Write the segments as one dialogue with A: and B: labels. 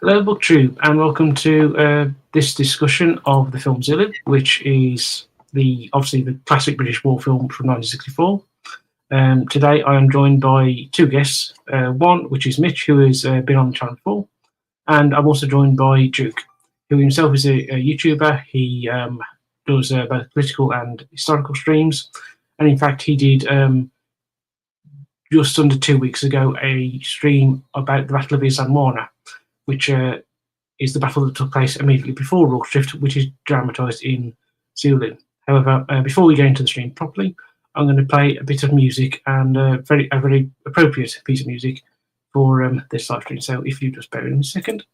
A: Hello, BookTube, and welcome to this discussion of the film Zulu, which is obviously the classic British war film from 1964. Today I am joined by two guests. One, which is Mitch, who has been on the channel before, and I'm also joined by Duke, who himself is a YouTuber. He does both political and historical streams, and in fact he did just under 2 weeks ago a stream about the Battle of Isandlwana, which is the battle that took place immediately before Rorschach, which is dramatised in Zulu. However, before we go into the stream properly, I'm going to play a bit of music, and a very appropriate piece of music for this live stream. So if you just bear with me a second,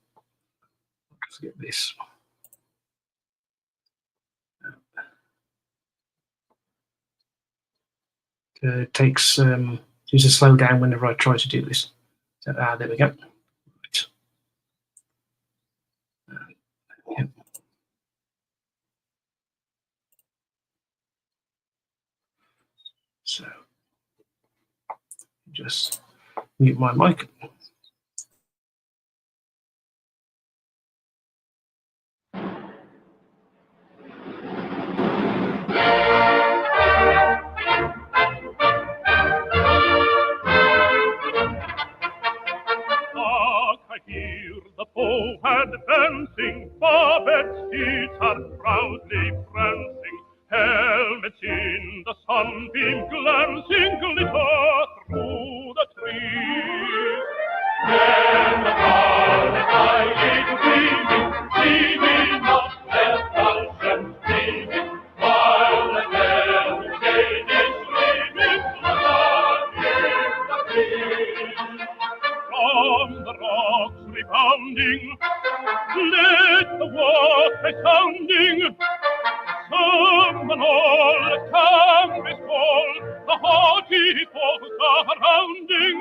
A: let's get this. It takes seems to slow down whenever I try to do this. So there we go. So just mute my mic.
B: The foe advancing, barbed steeds are proudly prancing, helmets in the sunbeam glancing glitter through the trees. Then the scarlet eyelid gleaming up their falchions gleaming, while the helmet shade is streaming in the breeze. From the rocks rebounding, let the war be sounding. Summon all the canvas call, the haughty foes are rounding.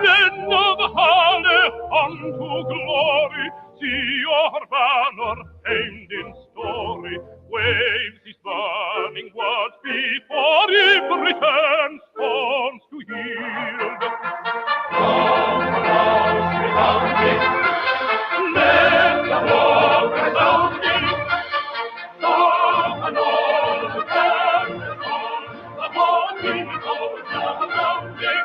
B: Men of Halle, unto glory, see your banner aimed in story. Waves his burning words before he Britain scorns to yield. From the rocks resounding, let the war resounding. Summon all the canvas call, the haughty foes are rounding.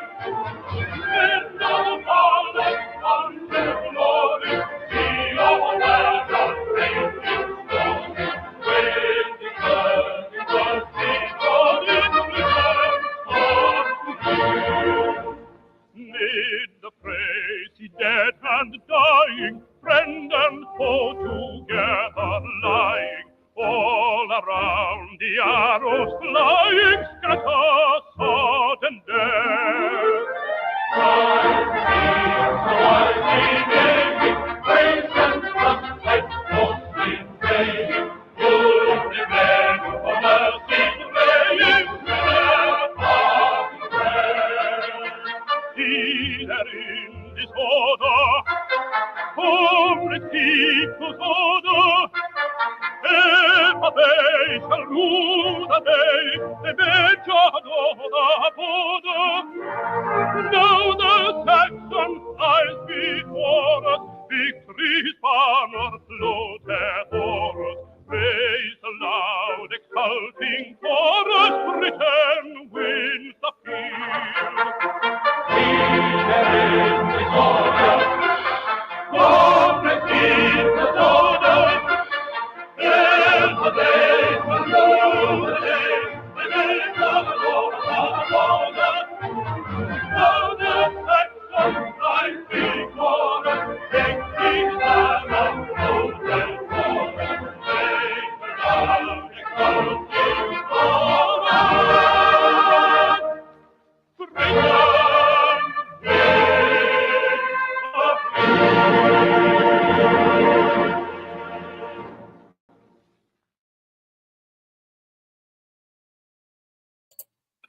B: Men of Halle, unto glory, see your banner aimed in story. Waves his burning words before he Britain scorns to yield. Mid the fray, see dead and dying, friend and foe together lying, all around the arrows flying, scatter sudden death. So I see praise and sunlight, mostly praying, goodly men for mercy praying, their parting prayer. See there in disorder, complete people's order. Ever they shall rule the day, they ventured over the border. Now the Saxon flies before us, victory's banner floateth o'er us. Praise the loud exulting chorus, Britain wins the field. See there in disorder, complete people's order. Ever they shall rule the day, they ventured over the border. Now the Saxon flies before us, victory's banner floateth o'er us. Praise the loud exulting chorus, Britain wins the field.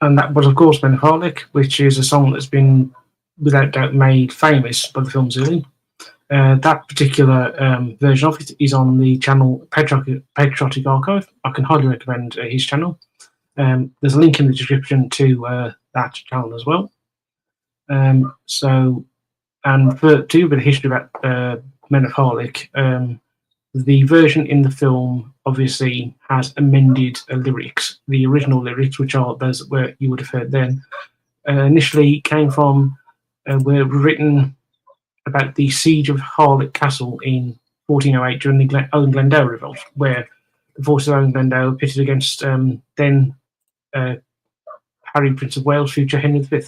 A: And that was, of course, Ben Harlick, which is a song that's been, without doubt, made famous by the film Zulu. That particular version of it is on the channel Patriotic Archive. I can highly recommend his channel. There's a link in the description to that channel as well. And to a bit of history about Men of Harlech. The version in the film obviously has amended lyrics. The original lyrics, which are those where you would have heard then, initially came from were written about the siege of Harlech Castle in 1408 during the Owen Glendower revolt, where the forces of Owen Glendower were pitted against then Harry, Prince of Wales, future Henry V.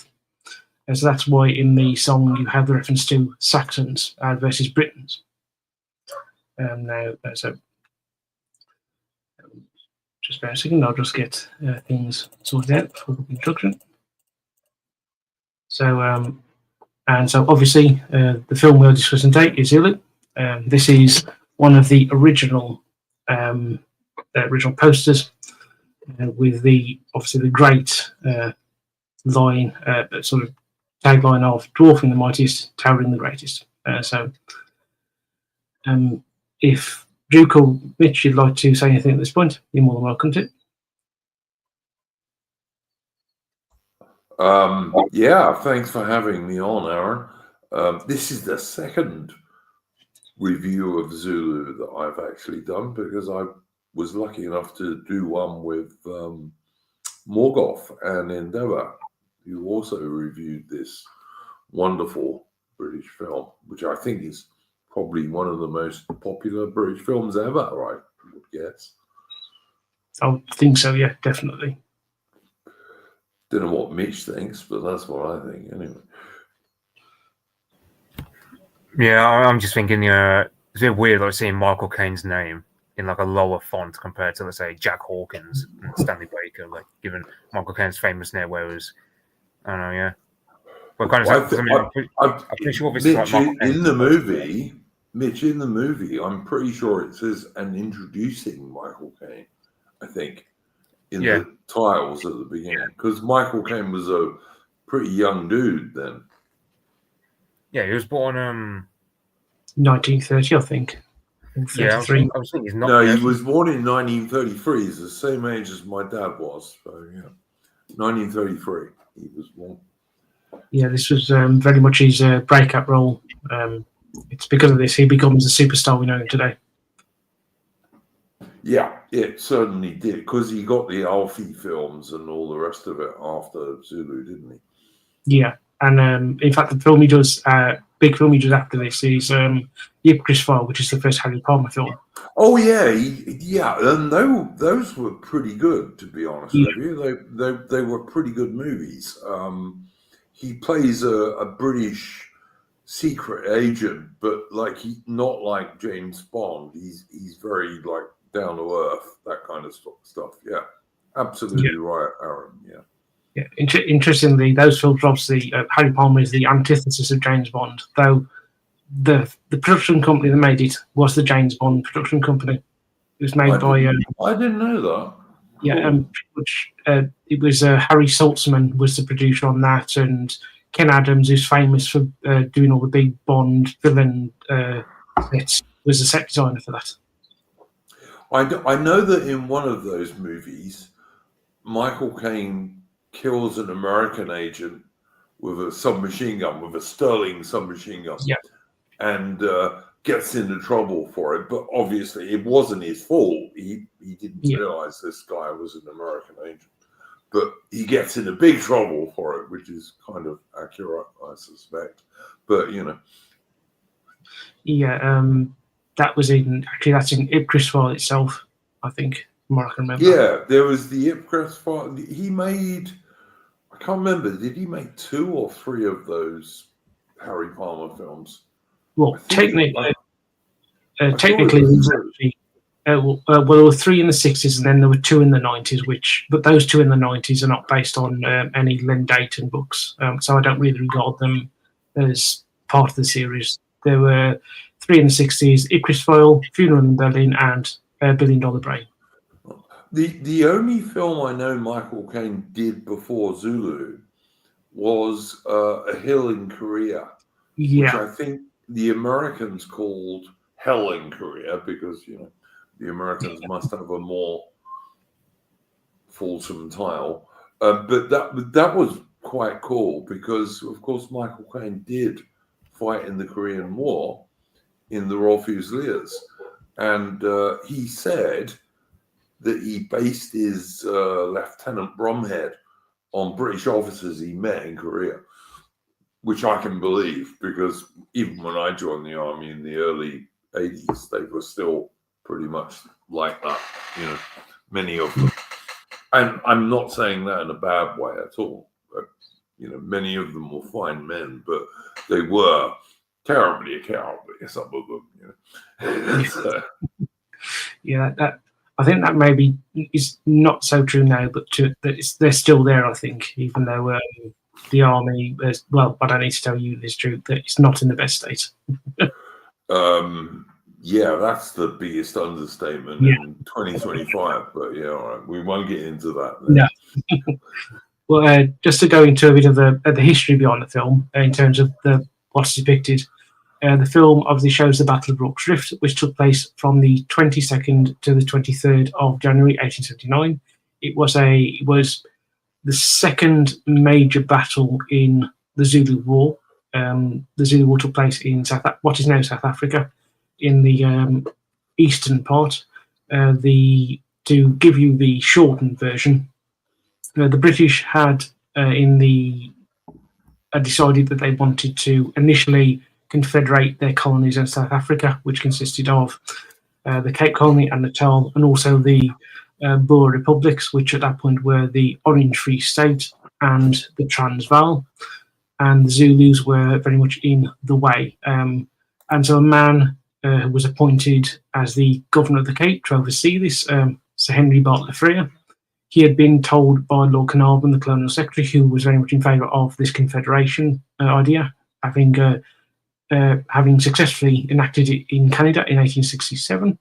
A: And so that's why in the song you have the reference to Saxons versus Britons. So just bear a second, I'll just get things sorted out for the introduction. So, obviously, the film we're discussing today is Zulu. This is one of the original posters with the great line, sort of tagline of "Dwarfing the mightiest, towering the greatest." If Duke or Mitch, you'd like to say anything at this point, you're more than welcome to.
C: Yeah, thanks for having me on, Aaron. This is the second review of Zulu that I've actually done, because I was lucky enough to do one with Morgoth and Endeavour, who also reviewed this wonderful British film, which I think is probably one of the most popular British films ever, I would guess.
A: I think so, yeah, definitely.
C: Don't know what Mitch thinks, but that's what I think anyway.
D: Yeah, I'm just thinking, it's a bit weird like seeing Michael Caine's name in like a lower font compared to, let's say, Jack Hawkins and Stanley Baker, like given Michael Caine's famous name, whereas I don't know, yeah. But kind of, I'm pretty sure this is like Michael Caine.
C: Mitch, in the movie, I'm pretty sure it says "and introducing Michael Caine," I think, in the titles at the beginning, because Michael Caine was a pretty young dude then.
D: Yeah, he was born
A: 1930, I think.
D: Yeah, I was thinking he's not.
C: No, he was born in 1933. He's the same age as my dad was. So yeah, 1933 he was born.
A: Yeah, this was very much his breakout role. It's because of this he becomes the superstar we know him today.
C: Yeah, it certainly did, because he got the Alfie films and all the rest of it after Zulu, didn't he?
A: Yeah, and in fact, the film he does, big film he does after this is The Ipcris File, which is the first Harry Palmer film.
C: Oh yeah, and those were pretty good, to be honest with you. They were pretty good movies. He plays a British secret agent, but not like James Bond. He's very like down to earth, that kind of stuff. Yeah, absolutely right, Aaron. Yeah.
A: Interestingly, those films, obviously, Harry Palmer is the antithesis of James Bond, though the production company that made it was the James Bond production company. It was made by.
C: I didn't know that.
A: Yeah, it was Harry Saltzman was the producer on that, and Ken Adams, who's famous for doing all the big Bond villain sets, was the set designer for that.
C: I know that in one of those movies, Michael Caine kills an American agent with a submachine gun, with a Sterling submachine gun, and gets into trouble for it. But obviously, it wasn't his fault. He didn't realize this guy was an American agent. But he gets into big trouble for it, which is kind of accurate, I suspect. But
A: that was that's in Ipcris File itself, I think. From what I can remember.
C: Yeah, there was the Ipcris File. He made, I can't remember, did he make 2 or 3 of those Harry Palmer films?
A: Well, technically, there were 3 in the 60s, and then there were 2 in the 90s. But those 2 in the 90s are not based on any Len Dayton books, so I don't really regard them as part of the series. There were 3 in the 60s: Ipcris File, Funeral in Berlin, and $1 Billion Brain.
C: The only film I know Michael Caine did before Zulu was A Hill in Korea, which I think the Americans called Hell in Korea, because the Americans must have a more fulsome title. But that was quite cool, because of course Michael Caine did fight in the Korean War, in the Royal Fusiliers, and he said that he based his Lieutenant Bromhead on British officers he met in Korea, which I can believe, because even when I joined the army in the early 80s, they were still pretty much like that, you know, many of them. And I'm not saying that in a bad way at all. But, you know, many of them were fine men, but they were terribly cowardly, some of them, you know. So,
A: Yeah, that I think that maybe is not so true now, but they're still there. I think, even though the army, well, I don't need to tell you this truth, that it's not in the best state.
C: yeah, that's the biggest understatement in 2025. But yeah, all right, we won't get into that then.
A: No. Well, just to go into a bit of the history behind the film, in terms of what's depicted. The film obviously shows the Battle of Rorke's Drift, which took place from the 22nd to the 23rd of January 1879. It was the second major battle in the Zulu War. The Zulu War took place in what is now South Africa, in the eastern part. To give you the shortened version, the British had decided that they wanted to initially confederate their colonies in South Africa, which consisted of the Cape Colony and Natal, and also the Boer republics, which at that point were the Orange Free State and the Transvaal. And the Zulus were very much in the way. And so a man who was appointed as the governor of the Cape to oversee this, Sir Henry Bartlett Frere. He had been told by Lord Carnarvon, the colonial secretary, who was very much in favour of this confederation idea, having successfully enacted it in Canada in 1867,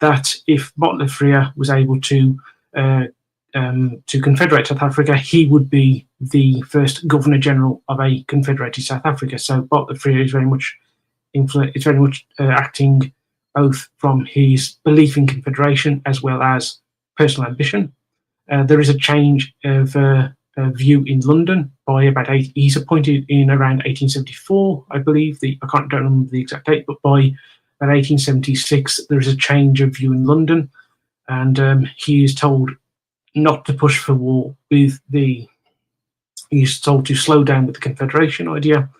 A: that if Bartlett Frere was able to confederate South Africa, he would be the first Governor General of a confederated South Africa. So Bartlett Frere is very much acting both from his belief in confederation as well as personal ambition. There is a change of view in London by about he's appointed in around 1874, I believe. Don't remember the exact date, but by about 1876 there is a change of view in London, and he is told not to push for war he's told to slow down with the confederation idea,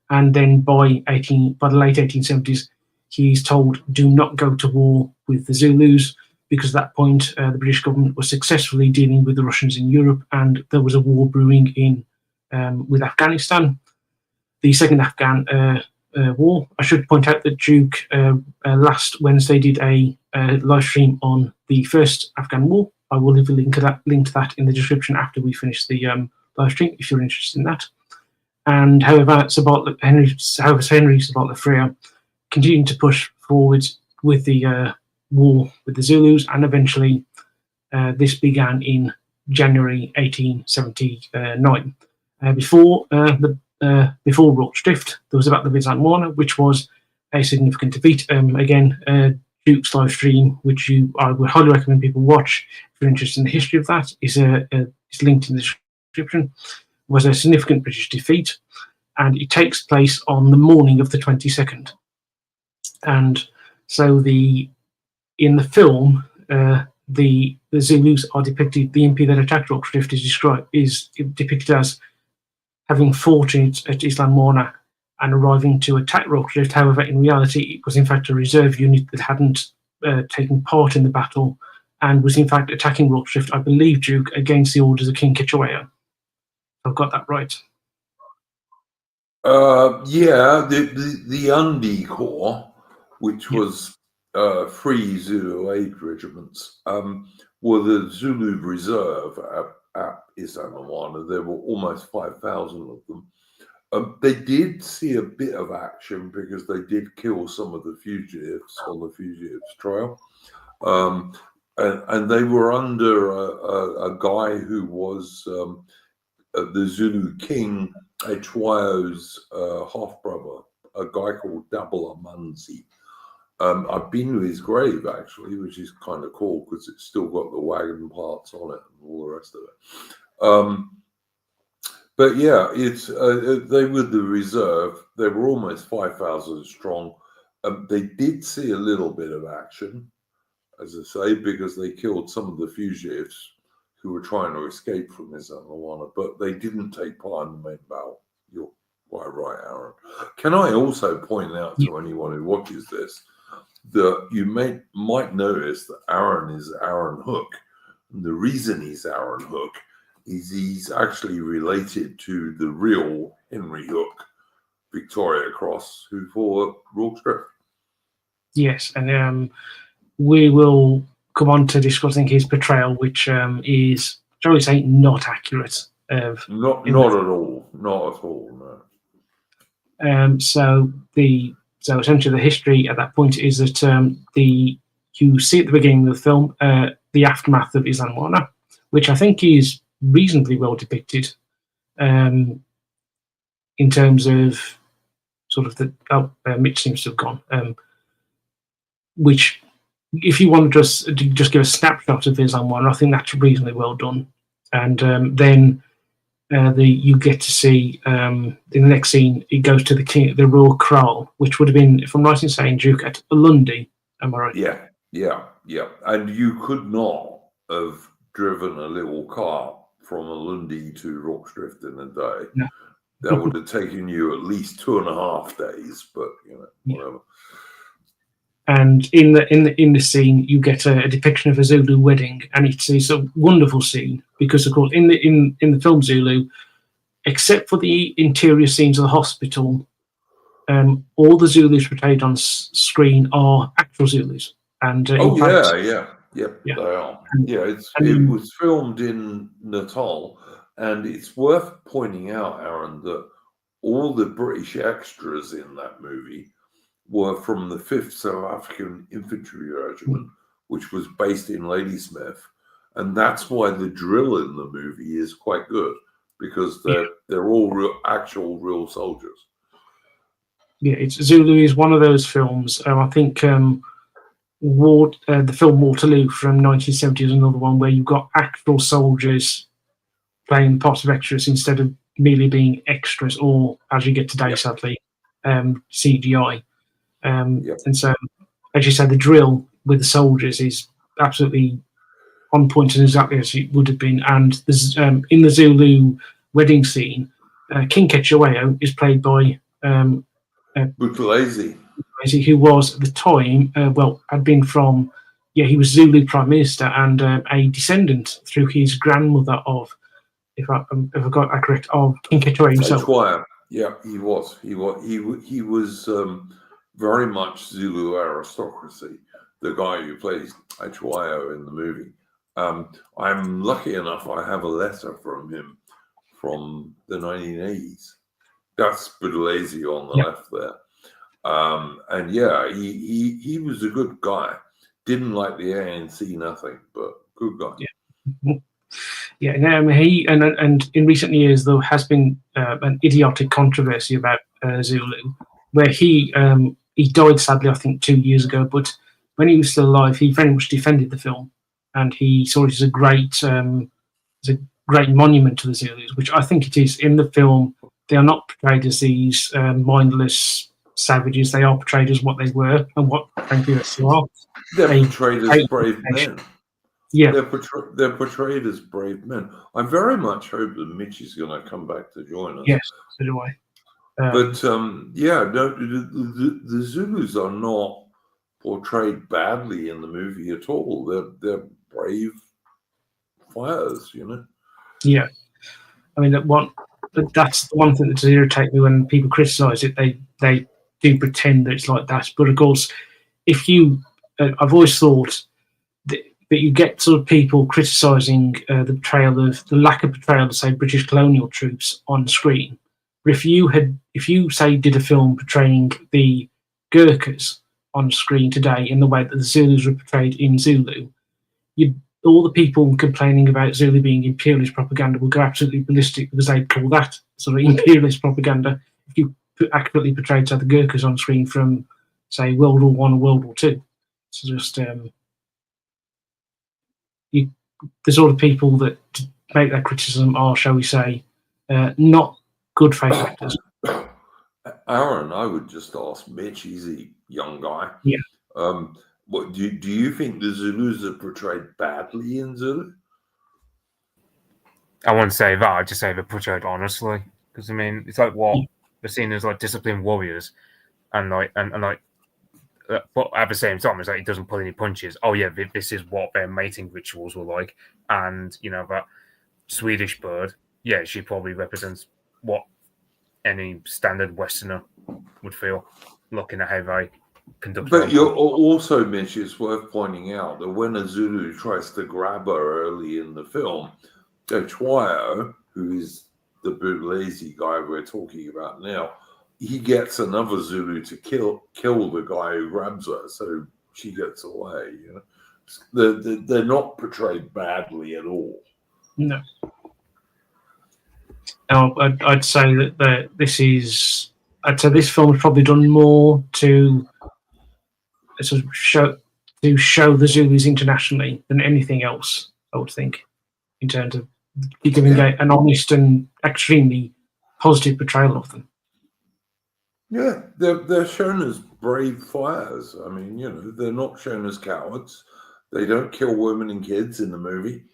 A: and then by the late 1870s he's told do not go to war with the Zulus, because at that point the British government was successfully dealing with the Russians in Europe, and there was a war brewing with Afghanistan, the second Afghan war. I should point out that Duke last Wednesday did a live stream on the first Afghan war. I will leave a link to that in the description after we finish the live stream, if you're interested in that. And however, Sir Henry Bartlett Frere continued to push forward with the war with the Zulus, and eventually this began in January 1879. Before Rorke's Drift, there was about the Landmark, which was a significant defeat. Again, Duke's live stream, which I would highly recommend people watch if you're interested in the history of that, is linked in the description. Was a significant British defeat, and it takes place on the morning of the 22nd. And so in the film, the Zulus are depicted. The impi that attacked Rorke's Drift is depicted as having fought at Island Morna and arriving to attack Rorke's Drift. However, in reality, it was in fact a reserve unit that hadn't taken part in the battle and was in fact attacking Rorke's Drift, I believe, Duke, against the orders of King Kitchewayo. I've got that right.
C: Yeah, the Undi Corps, which was 3 Zulu aid regiments, were the Zulu reserve at Isandlwana. There were almost 5,000 of them. They did see a bit of action because they did kill some of the fugitives on the fugitives trail. And they were under a guy who was the Zulu king Hwayo's half-brother, a guy called Dabula Manzi. I've been to his grave, actually, which is kind of cool because it's still got the wagon parts on it and all the rest of it. But yeah, it's they were the reserve. They were almost 5,000 strong. They did see a little bit of action, as I say, because they killed some of the fugitives who were trying to escape from this Awana, but they didn't take part in the main battle. You're quite right, Aaron. Can I also point out to anyone who watches this that you might notice that Aaron is Aaron Hook. And the reason he's Aaron Hook is he's actually related to the real Henry Hook, Victoria Cross, who fought Rorke's Drift.
A: Yes, and we will come on to discussing his portrayal, which is, shall we say, not accurate.
C: Not at all. Not at all,
A: no. So essentially the history at that point is that you see at the beginning of the film the aftermath of Islamwana, which I think is reasonably well depicted in terms of sort of the Mitch seems to have gone. Which, if you want to just give a snapshot of Islamwana, I think that's reasonably well done. And then you get to see in the next scene, it goes to the Royal Kraal, which would have been, if I'm right in saying, Duke at Lundy. Am I right?
C: Yeah. And you could not have driven a little car from a Lundy to Rorke's Drift in a day.
A: No.
C: That would have taken you at least 2.5 days, but whatever.
A: And in the scene, you get a depiction of a Zulu wedding, and it's a wonderful scene because, of course, in the film Zulu, except for the interior scenes of the hospital, all the Zulus portrayed on screen are actual Zulus. And
C: they are. It was filmed in Natal, and it's worth pointing out, Aaron, that all the British extras in that movie were from the 5th South African Infantry Regiment, which was based in Ladysmith, and that's why the drill in the movie is quite good because they're all real soldiers.
A: Yeah, Zulu is one of those films. I think the film Waterloo from 1970 is another one where you've got actual soldiers playing parts of extras instead of merely being extras, or as you get today, sadly, CGI. And so, as you said, the drill with the soldiers is absolutely on point and exactly as it would have been. And in the Zulu wedding scene, King Ketchaweo is played by
C: Buthelezi,
A: who was at the time, had been from, he was Zulu Prime Minister and a descendant through his grandmother of, if I got that correct, of King Ketchaweo himself.
C: Yeah, he was. He was very much Zulu aristocracy. The guy who plays Achwayo in the movie. I'm lucky enough I have a letter from him from the 1980s. That's Buthelezi on the left there. And he was a good guy. Didn't like the ANC, nothing, but good guy.
A: Yeah, he and in recent years there has been an idiotic controversy about Zulu, where he died sadly, I think 2 years ago. But when he was still alive, he very much defended the film, and he saw it as a great monument to the Zulus, which I think it is. In the film, they are not portrayed as these mindless savages. They are portrayed as what they were and what, frankly, they still are.
C: They're portrayed as brave men.
A: Yeah,
C: they're portrayed as brave men. I very much hope that Mitch is going to come back to join us.
A: Yes, so do I.
C: The Zulus are not portrayed badly in the movie at all. They're brave fighters,
A: Yeah, I mean that's the one thing that does irritate me when people criticise it. They do pretend that it's like that, but of course, if you, I've always thought that you get sort of people criticising the lack of portrayal of, say, British colonial troops on screen. But if you did a film portraying the Gurkhas on screen today in the way that the Zulus were portrayed in Zulu, all the people complaining about Zulu being imperialist propaganda will go absolutely ballistic because they'd call that sort of imperialist propaganda if you accurately portrayed the Gurkhas on screen from, say, World War I or World War II. So just the sort of people that make that criticism are, shall we say, not good faith actors.
C: Aaron, I would just ask Mitch. He's a young guy.
A: Yeah.
C: What do you think the Zulus are portrayed badly in Zulu?
D: I wouldn't say that. I'd just say they're portrayed honestly, because I mean, it's like what they're seen as like disciplined warriors, and like but at the same time, it's like it doesn't pull any punches. Oh yeah, this is what their mating rituals were like, and you know that Swedish bird. Yeah, she probably represents what any standard Westerner would feel looking at how they conduct.
C: But you're also, Mitch, it's worth pointing out that when a Zulu tries to grab her early in the film, Otwayo, who is the Buthelezi guy we're talking about now, he gets another Zulu to kill the guy who grabs her, so she gets away. You know, they're not portrayed badly at all.
A: No. Now, I'd say that this film has probably done more to sort of show the Zulus internationally than anything else. I would think, in terms of giving an honest and extremely positive portrayal of them.
C: Yeah, they're shown as brave fighters. I mean, you know, they're not shown as cowards. They don't kill women and kids in the movie.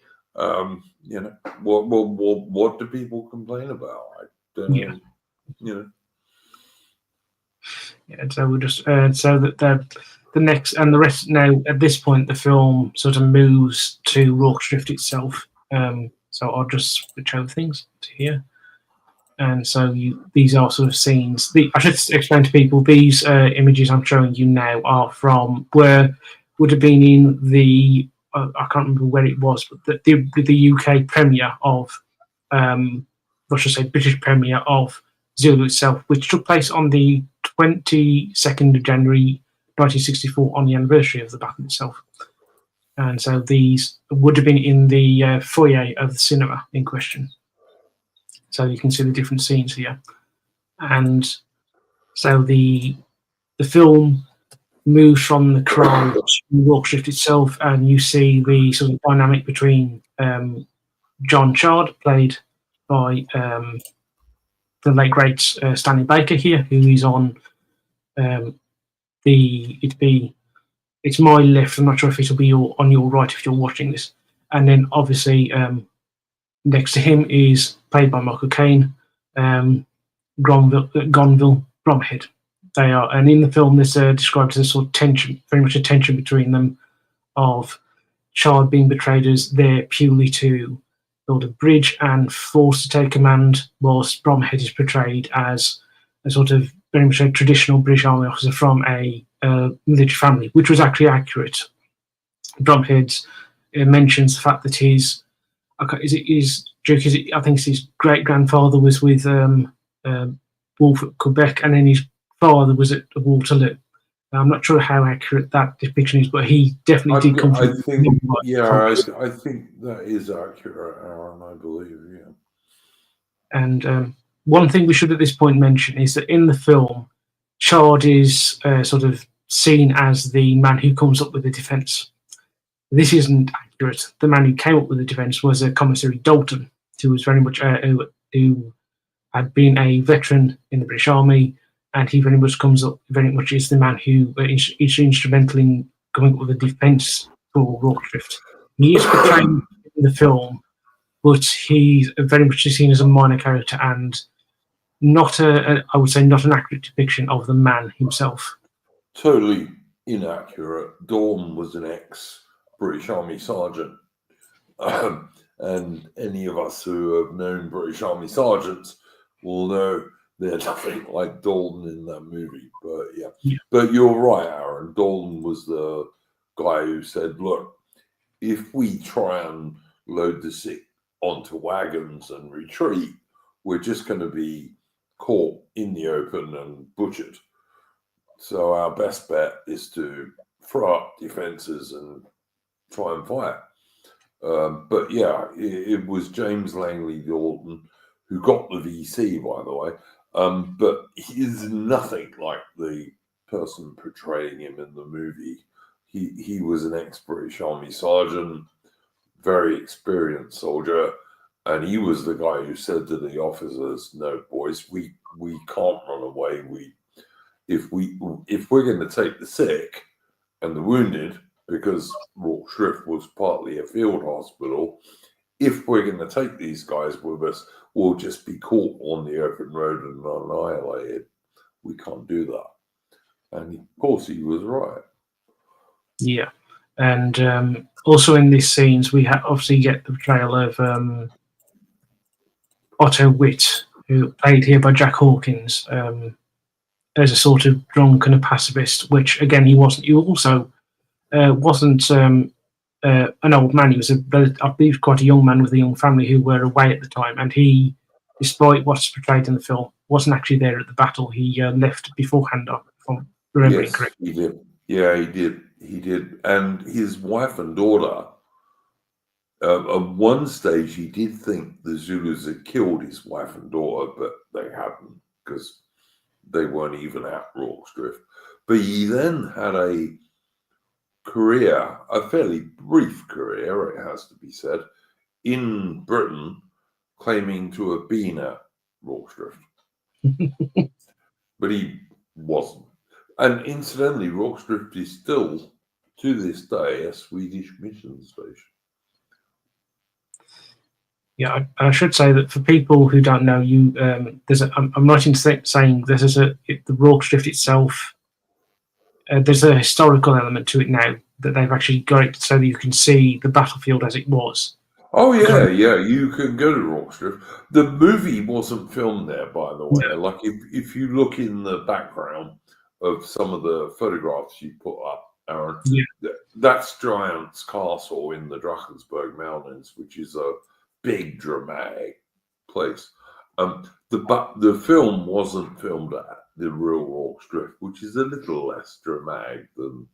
C: You know, what do people complain about? I don't know. You know.
A: Yeah, so we'll just so that the next and the rest now at this point the film sort of moves to Rorke's Drift itself. So I'll just switch over things to here. And so these are sort of scenes. I should explain to people these images I'm showing you now are from where would have been in the I can't remember where it was, but the UK premiere of British premiere of Zulu itself, which took place on the 22nd of January 1964 on the anniversary of the battle itself. And so these would have been in the foyer of the cinema in question. So you can see the different scenes here. And so the film moves from the cry to Rorke's Drift itself, and you see the sort of dynamic between John Chard, played by the late great Stanley Baker here, who is on it's my left. I'm not sure if it'll be on your right if you're watching this. And then obviously next to him is played by Michael Caine, Gonville Bromhead. They are, and in the film, this described as a sort of tension, very much a tension between them, of Chard being betrayed as there purely to build a bridge and forced to take command, whilst Bromhead is portrayed as a sort of very much a traditional British Army officer from a military family, which was actually accurate. Bromhead mentions the fact that I think his great grandfather was with Wolf at Quebec, and then his father was at Waterloo. I'm not sure how accurate that depiction is, but he definitely did come from.
C: I think that is accurate, Aaron. I believe, yeah.
A: And one thing we should at this point mention is that in the film, Chard is sort of seen as the man who comes up with the defence. This isn't accurate. The man who came up with the defence was a Commissary Dalton, who was very much who had been a veteran in the British Army, and he very much is the man who is instrumental in coming up with a defence for Rorke's Drift. He is portrayed in the film, but he's very much seen as a minor character and I would say not an accurate depiction of the man himself.
C: Totally inaccurate. Dawn was an ex-British Army sergeant. And any of us who have known British Army sergeants will know they're nothing like Dalton in that movie. But yeah. But you're right, Aaron. Dalton was the guy who said, look, if we try and load the sick onto wagons and retreat, we're just going to be caught in the open and butchered. So our best bet is to throw up defences and try and fight. But yeah, it was James Langley Dalton who got the VC, by the way. But he is nothing like the person portraying him in the movie. He was an ex-British Army sergeant, very experienced soldier, And he was the guy who said to the officers, "No, boys, we can't run away. If we're going to take the sick and the wounded, because Rorschach was partly a field hospital, if we're going to take these guys with us, we'll just be caught on the open road and annihilated. We can't do that." And of course, he was right.
A: Yeah, and also in these scenes, we obviously get the portrayal of Otto Witt, who played here by Jack Hawkins, as a sort of drunk and a pacifist, which again he wasn't. He also wasn't an old man. He was, I believe, quite a young man with a young family who were away at the time, and he, despite what's portrayed in the film, wasn't actually there at the battle. He left beforehand, from remembering
C: Yes,
A: correctly.
C: he did. Yeah, he did. He did. And his wife and daughter, at one stage, he did think the Zulus had killed his wife and daughter, but they hadn't, because they weren't even at Rorschach. But he then had a career, a fairly brief career, it has to be said, in Britain, claiming to have been at Rorschach. But he wasn't. And incidentally, Rorschach is still, to this day, a Swedish mission station.
A: Yeah, I should say that for people who don't know, I'm not saying this is the Rorschach itself. There's a historical element to it now that they've actually got it so that you can see the battlefield as it was.
C: Oh yeah, you can go to Rorschach. The movie wasn't filmed there, by the way.
A: No.
C: Like if you look in the background of some of the photographs you put up, Aaron, that's Giant's Castle in the Drakensberg Mountains, which is a big dramatic place. The film wasn't filmed at the real Rorschach, which is a little less dramatic than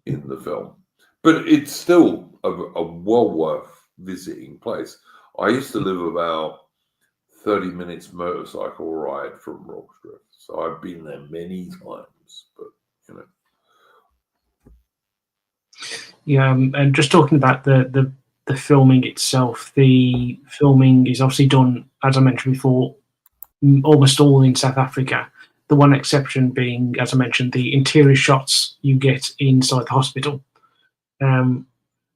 C: in the film, but it's still a well worth visiting place. I used to live about 30 minutes motorcycle ride from Rorschach, so I've been there many times. But you know,
A: yeah, and just talking about the filming itself, the filming is obviously done, as I mentioned before, almost all in South Africa. The one exception being, as I mentioned, the interior shots you get inside the hospital,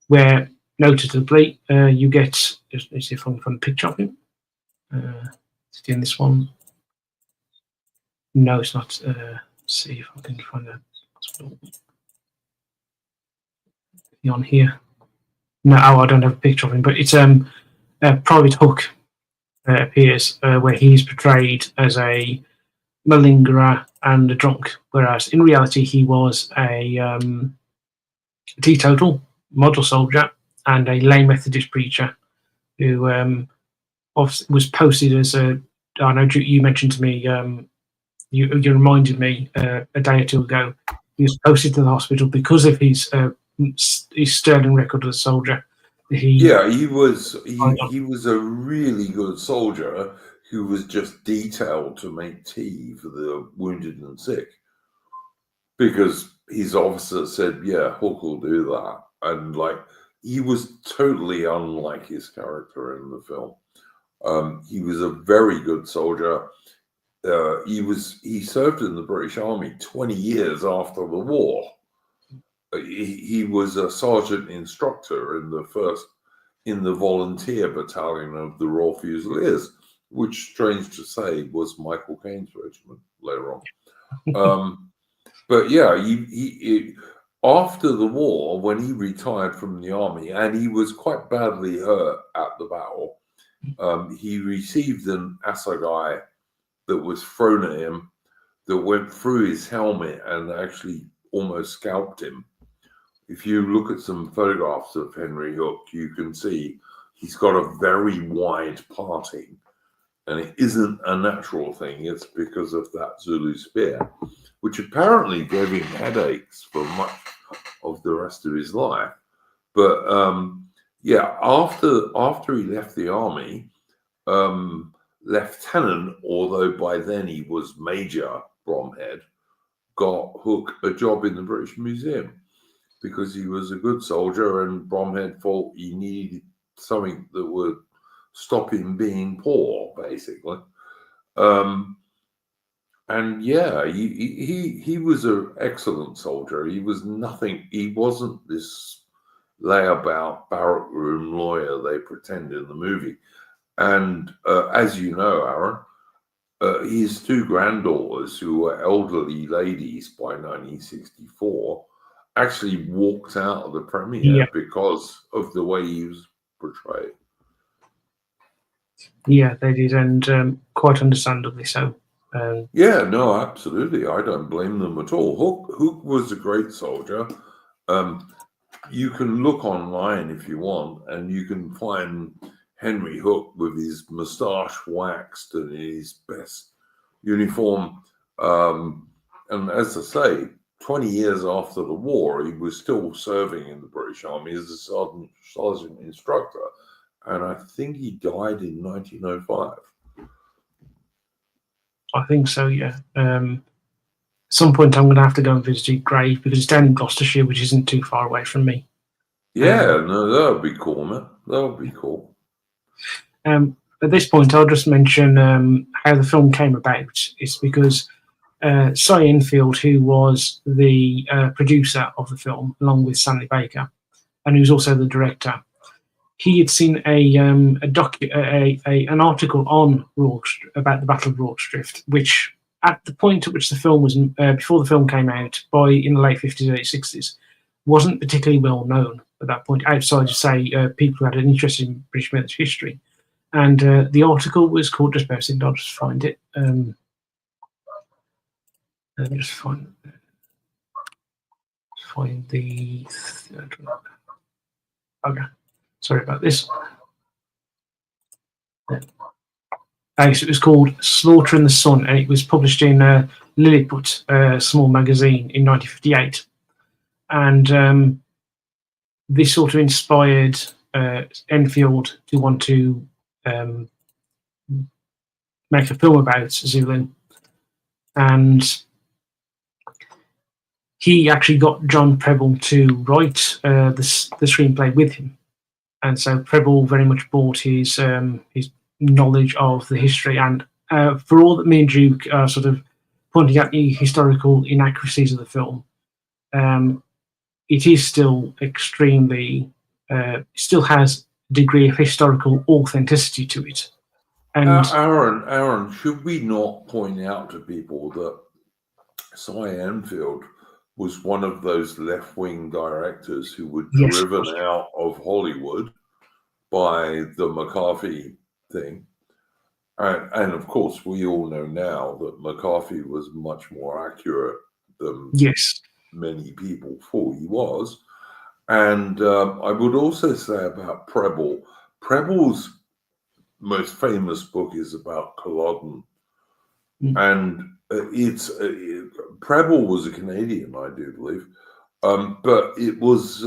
A: where notably you get. Let's see if I can find a picture of him. Is it in this one? No, it's not. Let's see if I can find a hospital. On here. No, I don't have a picture of him, but it's Private Hook appears where he's portrayed as a malingerer and a drunk, whereas in reality he was a teetotal model soldier and a lay Methodist preacher who was posted as a. I know you mentioned to me. You reminded me a day or two ago. He was posted to the hospital because of his sterling record as a soldier. He
C: was a really good soldier who was just detailed to make tea for the wounded and sick, because his officer said, "Yeah, Hook will do that," and like he was totally unlike his character in the film. He was a very good soldier. He served in the British Army 20 years after the war. He was a sergeant instructor in the volunteer battalion of the Royal Fusiliers, which, strange to say, was Michael Caine's regiment later on. But yeah, he after the war, when he retired from the army, and he was quite badly hurt at the battle, he received an assegai that was thrown at him that went through his helmet and actually almost scalped him. If you look at some photographs of Henry Hook, you can see he's got a very wide parting, and it isn't a natural thing. It's because of that Zulu spear, which apparently gave him headaches for much of the rest of his life. But after he left the army, Lieutenant, although by then he was Major Bromhead, got Hook a job in the British Museum because he was a good soldier, and Bromhead thought he needed something that would stop him being poor, basically. And yeah, he was an excellent soldier. He was nothing. He wasn't this layabout barrack room lawyer they pretend in the movie. And as you know, Aaron, his two granddaughters, who were elderly ladies by 1964, actually walked out of the premiere because of the way he was portrayed.
A: Yeah, they did, and quite understandably so.
C: Yeah, no, absolutely. I don't blame them at all. Hook was a great soldier. You can look online if you want, and you can find Henry Hook with his moustache waxed and his best uniform. And as I say, 20 years after the war, he was still serving in the British Army as a sergeant instructor. And I think he died in 1905.
A: I think so, yeah. At some point, I'm going to have to go and visit his grave because it's down in Gloucestershire, which isn't too far away from me.
C: Yeah, no, that would be cool, man. That would be cool.
A: At this point, I'll just mention how the film came about. It's because Cy Enfield, who was the producer of the film, along with Stanley Baker, and who's also the director, he had seen an article on about the Battle of Rorke's Drift, which at the point at which the film was before the film came out, in the late 50s, early 60s, wasn't particularly well known at that point, outside of, say, people who had an interest in British military history. And the article was called, just bear a second, I'll just find it. Let me just find the... Okay, sorry about this. So it was called Slaughter in the Sun, and it was published in Lilliput, a small magazine, in 1958. And this sort of inspired Enfield to want to make a film about Zulu. And he actually got John Preble to write the screenplay with him. And so Preble very much brought his knowledge of the history. And for all that me and Duke are sort of pointing out the historical inaccuracies of the film, it is still extremely, still has a degree of historical authenticity to it. And
C: Aaron, should we not point out to people that Cy Enfield was one of those left-wing directors who were driven out of Hollywood by the McCarthy thing? And of course, we all know now that McCarthy was much more accurate than many people thought he was. And I would also say about Preble, Preble's most famous book is about Culloden. And Preble was a Canadian, I do believe, but it was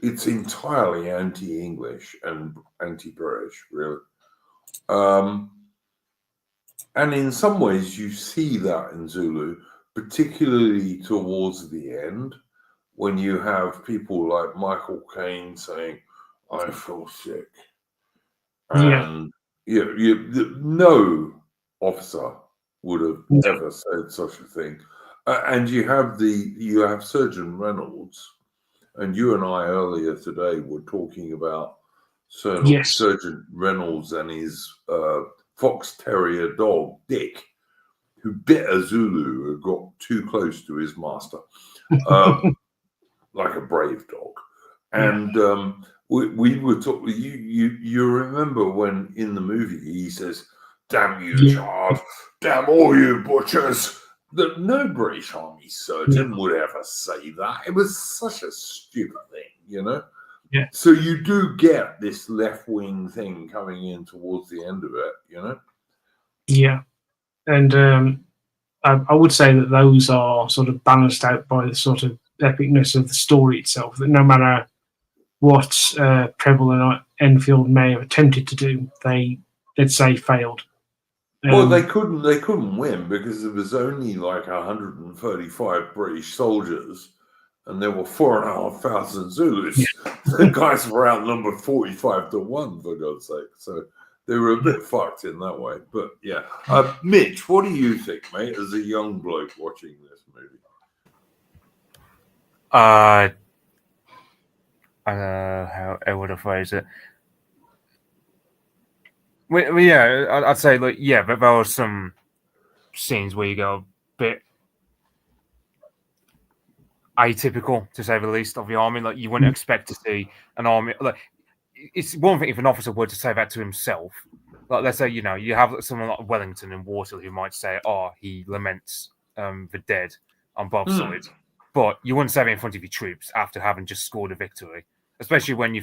C: it's entirely anti-English and anti-British, really. And in some ways, you see that in Zulu, particularly towards the end, when you have people like Michael Caine saying, "I feel sick," and no officer would have ever said such a thing. And you have Surgeon Reynolds, and you and I earlier today were talking about Surgeon Reynolds and his fox terrier dog Dick, who bit a Zulu who got too close to his master, like a brave dog. And we were talking. You remember when in the movie he says, "Damn you, child! Damn all you butchers!" That no British Army surgeon would ever say that. It was such a stupid thing, you know.
A: Yeah.
C: So you do get this left-wing thing coming in towards the end of it, you know.
A: Yeah, and I would say that those are sort of balanced out by the sort of epicness of the story itself. That no matter what Preble and Enfield may have attempted to do, they, let's say, failed.
C: Well, they couldn't win because there was only like 135 British soldiers, and there were 4,500 Zulus. The guys were outnumbered 45 to 1, for God's sake. So they were a bit fucked in that way. But yeah. Mitch, what do you think, mate, as a young bloke watching this movie?
D: I don't know how I would have phrased it. Well, yeah, I'd say, like, yeah, but there were some scenes where you go a bit atypical, to say the least, of the army. Like, you wouldn't expect to see an army. Like, it's one thing if an officer were to say that to himself. Like, let's say, you know, you have someone like Wellington and Waterloo who might say, "Oh, he laments the dead on both sides," but you wouldn't say that in front of your troops after having just scored a victory, especially when you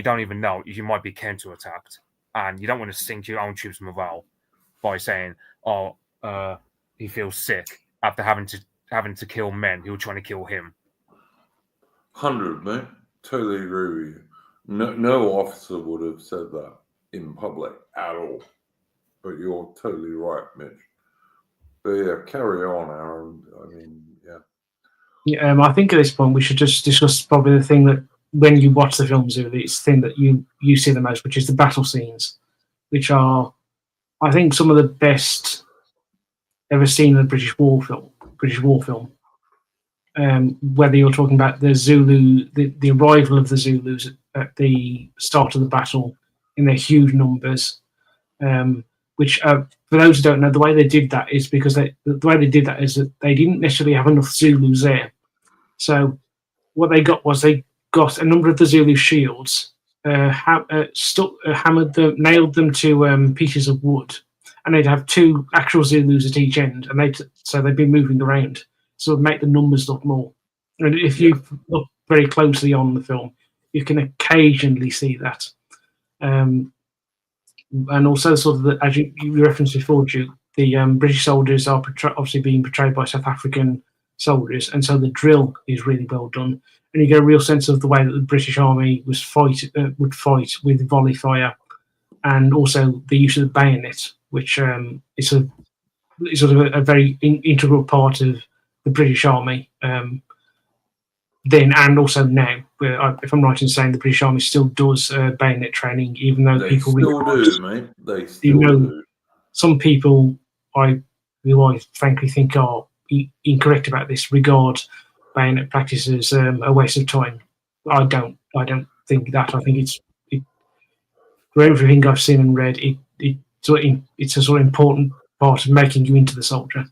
D: don't even know you might be counterattacked, and you don't want to sink your own troops' morale by saying, "Oh, he feels sick," after having to kill men who were trying to kill him.
C: 100, mate. Totally agree with you. No officer would have said that in public at all. But you're totally right, Mitch. But yeah, carry on, Aaron. I mean, yeah.
A: Yeah, I think at this point we should just discuss probably the thing that when you watch the film Zulu, it's the thing that you see the most, which is the battle scenes, which are, I think, some of the best ever seen in a British war film. Whether you're talking about the Zulu, the arrival of the Zulus at the start of the battle in their huge numbers, which for those who don't know, the way they did that is because the way they did that is that they didn't necessarily have enough Zulus there. So what they got was they got a number of the Zulu shields, hammered them, nailed them to pieces of wood, and they'd have two actual Zulus at each end, and so they'd be moving around, so it'd make the numbers look more. And if you look very closely on the film, you can occasionally see that. And also, sort of, as you referenced before, Duke, the British soldiers are obviously being portrayed by South African soldiers, and so the drill is really well done. And you get a real sense of the way that the British Army would fight with volley fire, and also the use of the bayonet, which is sort of a very integral part of the British Army then and also now. If I'm right in saying, the British Army still does bayonet training, even though people
C: still do, mate. They still do.
A: Some people who I frankly think are incorrect about this regard bayonet practice as a waste of time. I don't think that. I think it's for everything I've seen and read, it's a sort of important part of making you into the soldier.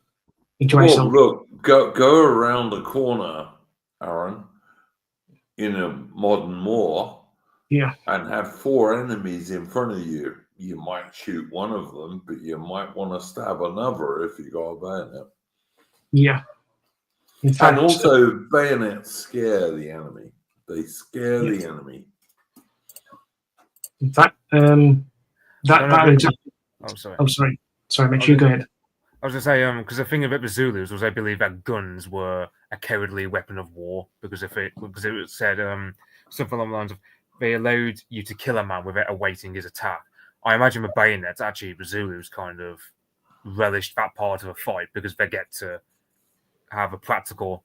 C: Look, go around the corner, Aaron, in a modern war, and have four enemies in front of you. You might shoot one of them, but you might want to stab another if you got a bayonet.
A: Yeah. In fact,
C: and also, bayonets scare the enemy. They scare the enemy.
A: In fact, that exactly.
C: Oh, sorry.
A: Oh, sorry. Sorry, Mitch, you go ahead.
D: I was going to say, because the thing about the Zulus was I believe that guns were a cowardly weapon of war, because it said something along the lines of they allowed you to kill a man without awaiting his attack. I imagine with bayonets, actually, the Zulus kind of relished that part of a fight because they get to have a practical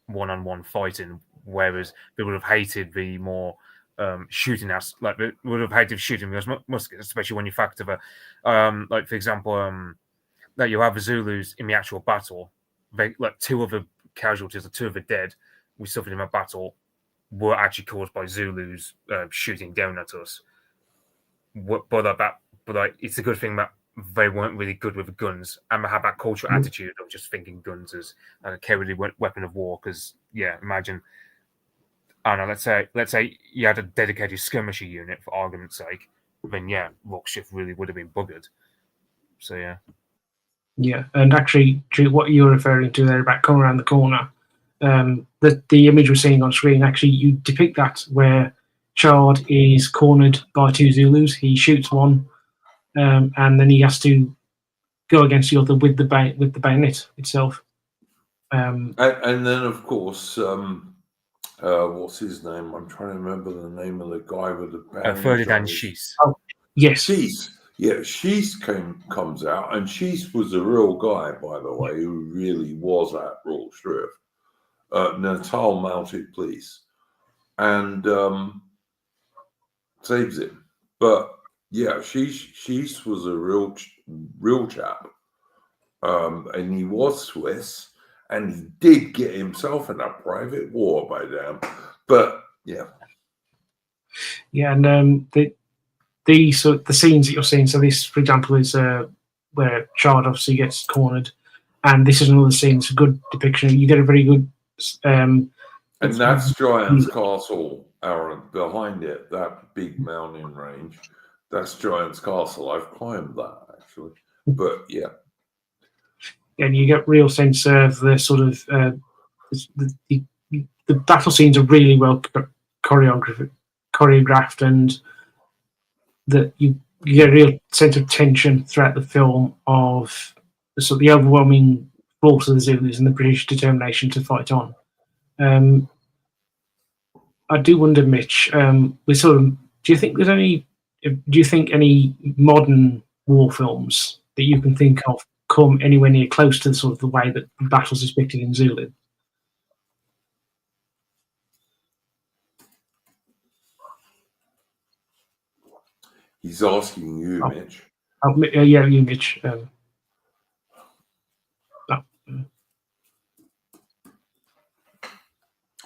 D: one-on-one fighting, whereas they would have hated the more shooting us, like they would have hated shooting those muskets, especially when you factor the, like for example, that you have the Zulus in the actual battle. They, like, two of the casualties or two of the dead we suffered in a battle were actually caused by Zulus shooting down at us. But it's a good thing that they weren't really good with the guns, and they had that cultural attitude of just thinking guns as a cowardly weapon of war. Because imagine, I don't know, let's say you had a dedicated skirmisher unit for argument's sake, then Rockshift really would have been buggered. So
A: yeah, and actually, what you're referring to there about coming around the corner, the image we're seeing on screen, actually, you depict that where Chard is cornered by two Zulus. He shoots one, and then he has to go against the other with the bayonet itself.
C: And then, of course, what's his name? I'm trying to remember the name of the guy with the bayonet.
D: Ferdinand Schiess.
A: Oh, yes.
C: Schiess. Yeah, Schiess comes out, and Schiess was a real guy, by the way, who really was at Royal Shrift. Natal Mounted Police, and saves him. But yeah, she was a real chap, and he was Swiss, and he did get himself in a private war by them. But yeah,
A: and the scenes that you're seeing. So this, for example, is where Chard obviously gets cornered, and this is another scene. It's a good depiction. You get a very good.
C: And that's Giant's Castle, Aaron. Behind it, that big mountain range, that's Giant's Castle. I've climbed that actually, but yeah.
A: And you get real sense of the sort of the battle scenes are really well choreographed, and that you get a real sense of tension throughout the film of the overwhelming force of the Zulus and the British determination to fight on. I do wonder, Mitch, do you think any modern war films that you can think of come anywhere near close to sort of the way that battles are depicted in Zulu?
C: He's asking you, Mitch.
A: Yeah, you, Mitch.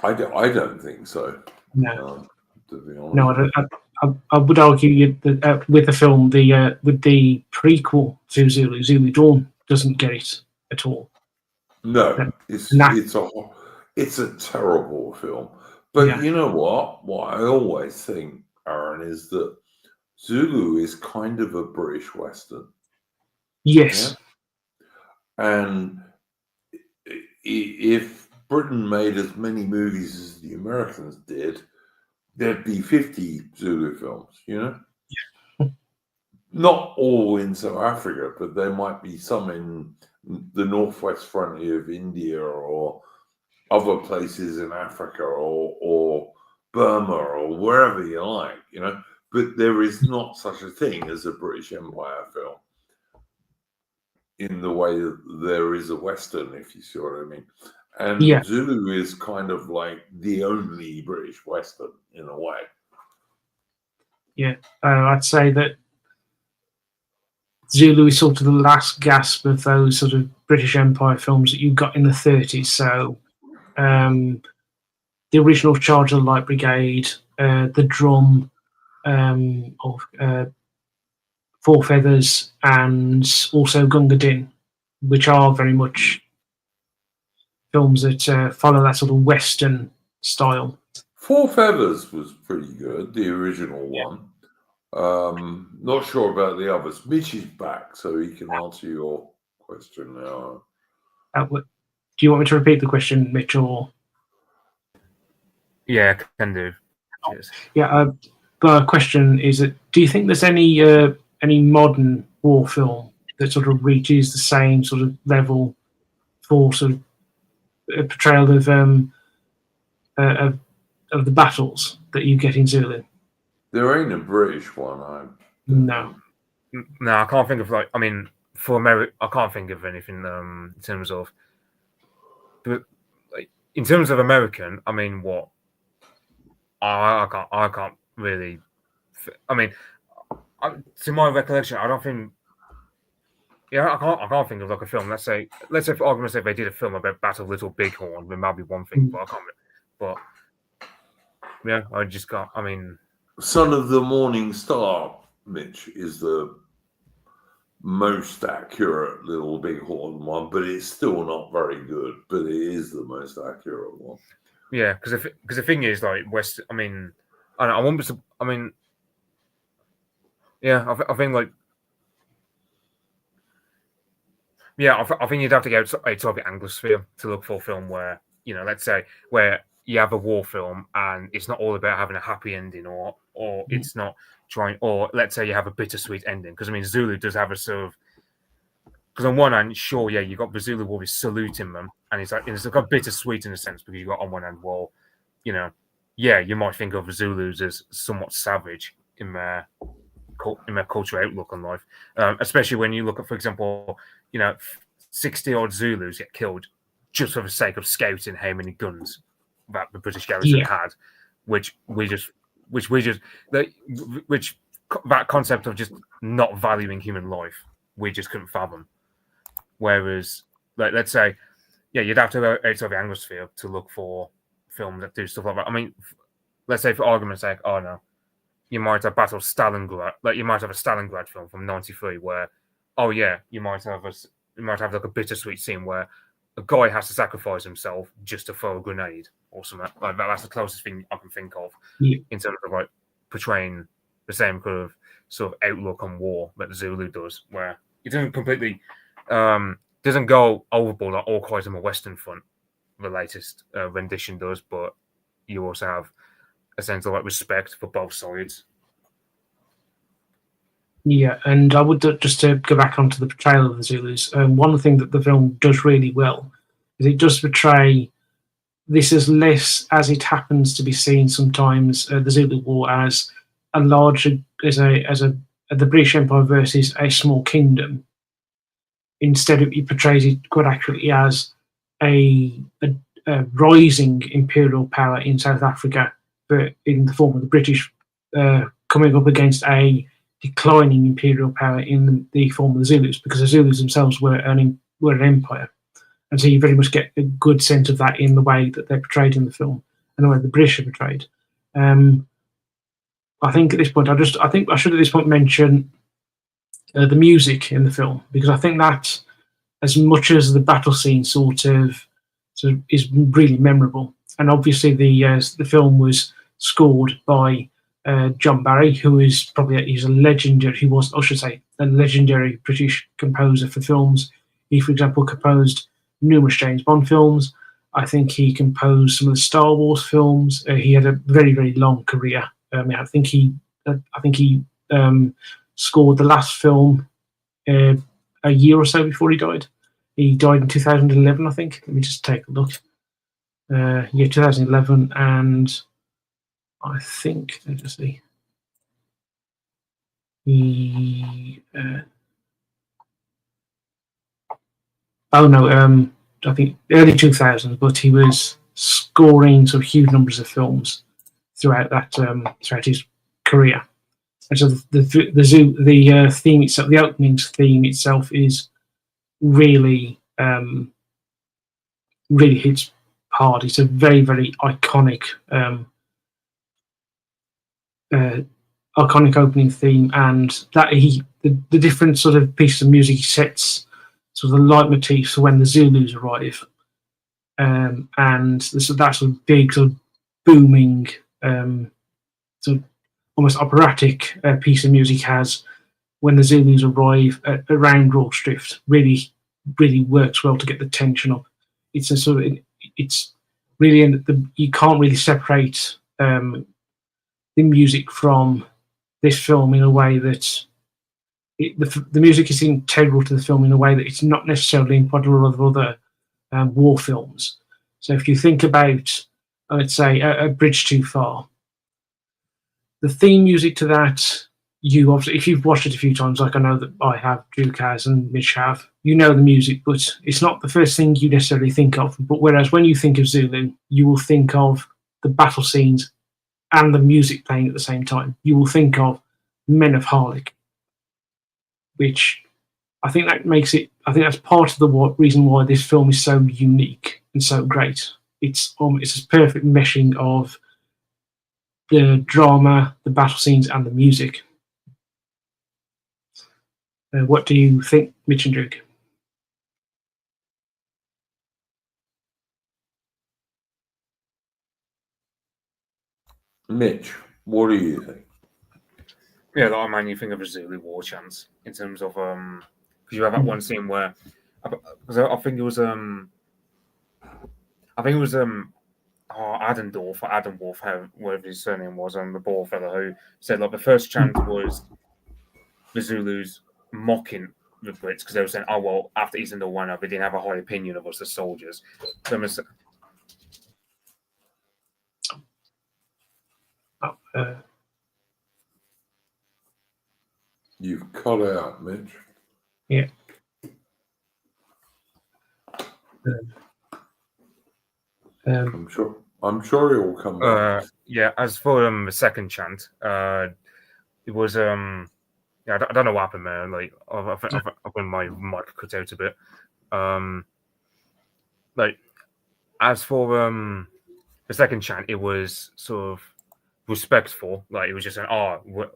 C: I don't think so.
A: No,
C: to be honest.
A: No, I would argue that with the film, with the prequel to Zulu Dawn doesn't get it at all.
C: No, it's a terrible film. But you know what? What I always think, Aaron, is that Zulu is kind of a British Western.
A: Yes.
C: Yeah? And if Britain made as many movies as the Americans did, there'd be 50 Zulu films, you know?
A: Yeah.
C: Not all in South Africa, but there might be some in the northwest frontier of India or other places in Africa or Burma or wherever you like, you know? But there is not such a thing as a British Empire film in the way that there is a Western, if you see what I mean. And Zulu is kind of like the only British Western in a way.
A: Yeah, I'd say that Zulu is sort of the last gasp of those sort of British Empire films that you got in the 30s. So the original Charge of the Light Brigade, the Drum, Four Feathers, and also Gunga Din, which are very much films that follow that sort of Western style.
C: Four Feathers was pretty good, the original one. Not sure about the others. Mitch is back, so he can answer your question now.
A: Do you want me to repeat the question, Mitch? Or
D: yeah, can do. Yes.
A: Yeah, but question is that do you think there's any modern war film that sort of reaches the same sort of level for sort of a portrayal of the battles that you get in Zulu?
C: There ain't a British one.
A: No,
D: I can't think of for America. I can't think of anything in terms of. But in terms of American, I mean, what? I can't really. To my recollection, I don't think. Yeah, I can't think of like a film. Let's say for argument's sake, they did a film about Battle of Little Bighorn. There might be one thing, but I can't. But yeah, I just can't. I mean,
C: Son of the Morning Star, Mitch, is the most accurate Little Bighorn one, but it's still not very good. But it is the most accurate one.
D: Yeah, because the thing is, like West. I mean, I wonder. I mean, yeah, I think like. Yeah, I think you'd have to go to a sort of Anglosphere to look for a film where, let's say, where you have a war film and it's not all about having a happy ending or it's not trying, or let's say you have a bittersweet ending. Because, I mean, Zulu does have a sort of, because on one hand, sure, yeah, you've got the Zulu Warriors saluting them, and it's got bittersweet in a sense because you've got on one hand, well, yeah, you might think of the Zulus as somewhat savage in their cultural outlook on life, especially when you look at, for example, 60 odd Zulus get killed just for the sake of scouting how many guns that the British garrison had, which that concept of just not valuing human life, we just couldn't fathom. Whereas, like, let's say, you'd have to go outside the Anglosphere to look for films that do stuff like that. I mean, let's say for argument's sake, you might have Battle of Stalingrad, like you might have a Stalingrad film from '93 where, you might have like a bittersweet scene where a guy has to sacrifice himself just to throw a grenade or something like that. That's the closest thing I can think of in terms of like portraying the same kind of sort of outlook on war that the Zulu does, where it doesn't completely doesn't go overboard like All Quiet on the Western Front, the latest rendition does, but you also have a sense of like respect for both sides.
A: Yeah, and I would just to go back onto the portrayal of the Zulus. One thing that the film does really well is it does portray this as less as it happens to be seen sometimes the Zulu War as a large the British Empire versus a small kingdom. Instead, it portrays it quite accurately as a rising imperial power in South Africa, but in the form of the British coming up against a declining imperial power in the form of the Zulus, because the Zulus themselves were an empire. And so you very much get a good sense of that in the way that they're portrayed in the film and the way the British are portrayed. I think at this point, I think I should at this point mention the music in the film, because I think that, as much as the battle scene sort of is really memorable, and obviously the film was scored by John Barry, who is probably he's a legendary British composer for films. He, for example, composed numerous James Bond films. I think he composed some of the Star Wars films. He had a very, very long career. I think he scored the last film a year or so before he died. He died in 2011, I think. Let me just take a look. 2011, and I think, let's just see. I think early 2000s, but he was scoring sort of huge numbers of films throughout his career. And so the theme itself, the opening theme itself, is really really hits hard. It's a very, very iconic opening theme, and that the different sort of pieces of music he sets, sort of the leitmotifs for when the Zulus arrive, and that sort of big sort of booming sort of almost operatic piece of music has when the Zulus arrive around Rawstrift really, really works well to get the tension up. It's a sort of it's really you can't really separate the music from this film in a way that the music is integral to the film in a way that it's not necessarily in quite a lot of other war films. So if you think about, let's say, a Bridge Too Far, the theme music to that, you obviously, if you've watched it a few times, like I know that I have, Duke has, and Mitch have, you know the music, but it's not the first thing you necessarily think of. But whereas when you think of Zulu, you will think of the battle scenes and the music playing at the same time. You will think of Men of Harlech, which I think that makes it. I think that's part of the reason why this film is so unique and so great. It's a perfect meshing of the drama, the battle scenes, and the music. What do you think, Mitch and Duke?
C: Mitch, what do you think?
D: Yeah, that mainly think of a Zulu war chants in terms of because you have that one scene where because I think it was Adendorf or Adam Wolf, whatever his surname was, the ball fellow who said like the first chant was the Zulus mocking the Brits because they were saying, "Oh well, after East India won, they didn't have a high opinion of us as soldiers."
C: You've cut out, Mitch.
A: Yeah.
C: I'm sure it will come back.
D: Yeah, as for the second chant, it was yeah, I don't know what happened, man. Like I've got my mic cut out a bit. Like as for the second chant, it was sort of respectful. Like it was just saying,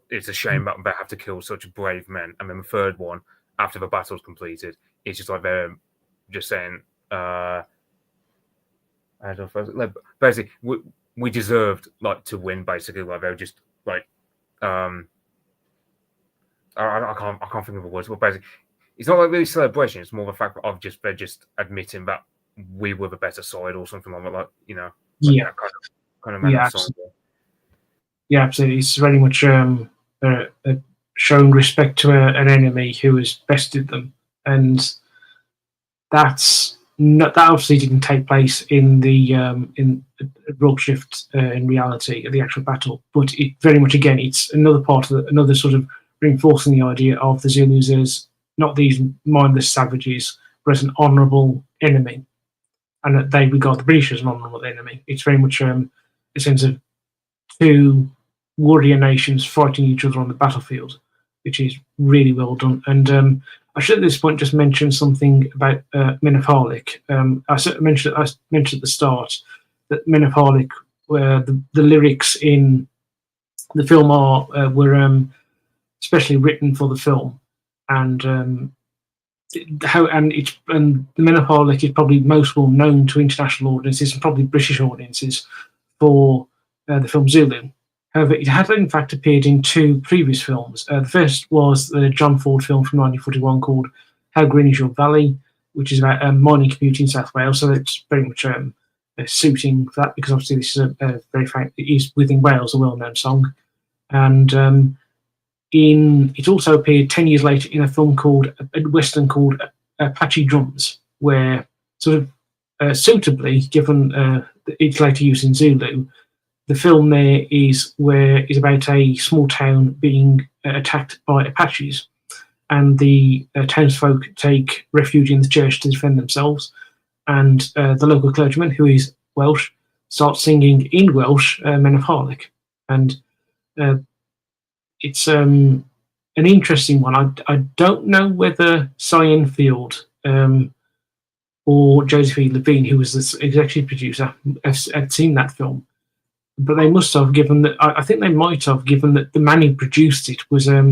D: it's a shame that they have to kill such brave men. And then the third one, after the battle's completed, it's just like they're just saying, I don't know, like basically we deserved like to win. Basically, like they were just like I can't think of the words, but basically it's not like really celebration. It's more the fact that they're just admitting that we were the better side or something like that. Like like
A: Yeah.
D: that kind of manner of song.
A: Yeah, absolutely. It's very much showing respect to an enemy who has bested them, and that obviously didn't take place in the in Rogue Shift in reality, the actual battle. But it very much again, it's another part of another sort of reinforcing the idea of the Zulus as not these mindless savages, but as an honourable enemy, and that they regard the British as an honourable enemy. It's very much a sense of two warrior nations fighting each other on the battlefield, which is really well done. And I should at this point just mention something about Men of Harlech. I mentioned at the start that Men of Harlech, where the lyrics in the film were especially written for the film, and the Men of Harlech is probably most well known to international audiences and probably British audiences for the film Zulu. However, it had in fact appeared in two previous films. The first was the John Ford film from 1941 called How Green Is Your Valley, which is about a mining community in South Wales. So it's very much suiting that, because obviously this is a very famous, it is within Wales a well-known song. And it also appeared 10 years later in a film called a western called Apache Drums, where sort of suitably, given its later use in Zulu, the film there is about a small town being attacked by Apaches, and the townsfolk take refuge in the church to defend themselves. And the local clergyman, who is Welsh, starts singing in Welsh Men of Harlech. And it's an interesting one. I don't know whether Cy Enfield or Joseph E. Levine, who was the executive producer, had seen that film. But they must have, given that I think they might have, given that the man who produced it was Val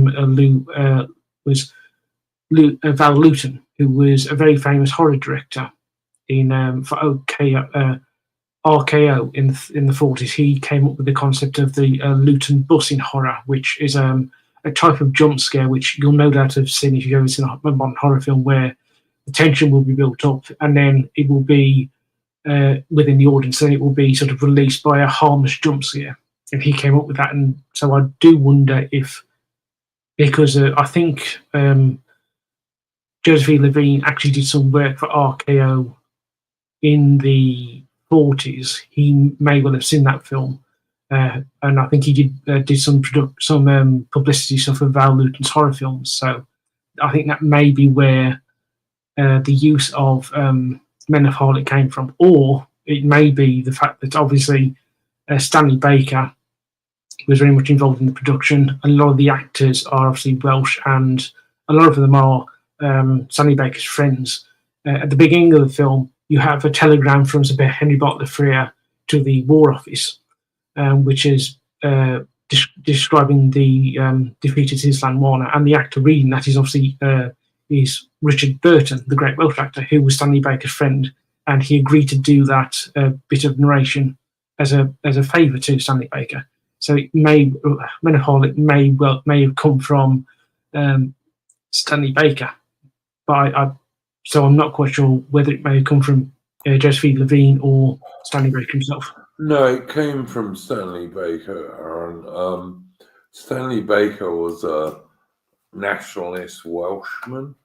A: Luton, who was a very famous horror director for RKO in the 40s. He came up with the concept of the Luton bus in horror, which is a type of jump scare which you'll no doubt have seen if you've ever seen a modern horror film, where the tension will be built up and then it will be within the audience, then it will be sort of released by a harmless jump scare. And he came up with that, and so I do wonder if, because I think Joseph E. Levine actually did some work for RKO in the 40s, he may well have seen that film, and I think he did some publicity stuff for Val Luton's horror films. So I think that may be where the use of Men of Harlech came from, or it may be the fact that obviously Stanley Baker was very much involved in the production. A lot of the actors are obviously Welsh, and a lot of them are Stanley Baker's friends. At the beginning of the film, you have a telegram from Sir Henry Bartlett Frere to the War Office, which is describing the defeated Islam Warner, and the actor reading that is obviously is Richard Burton, the great Welsh actor, who was Stanley Baker's friend, and he agreed to do that bit of narration as a favour to Stanley Baker. So it Men of Harlech may have come from Stanley Baker, but so I'm not quite sure whether it may have come from Joseph E. Levine or Stanley Baker himself.
C: No, it came from Stanley Baker, Aaron. Stanley Baker was a nationalist Welshman.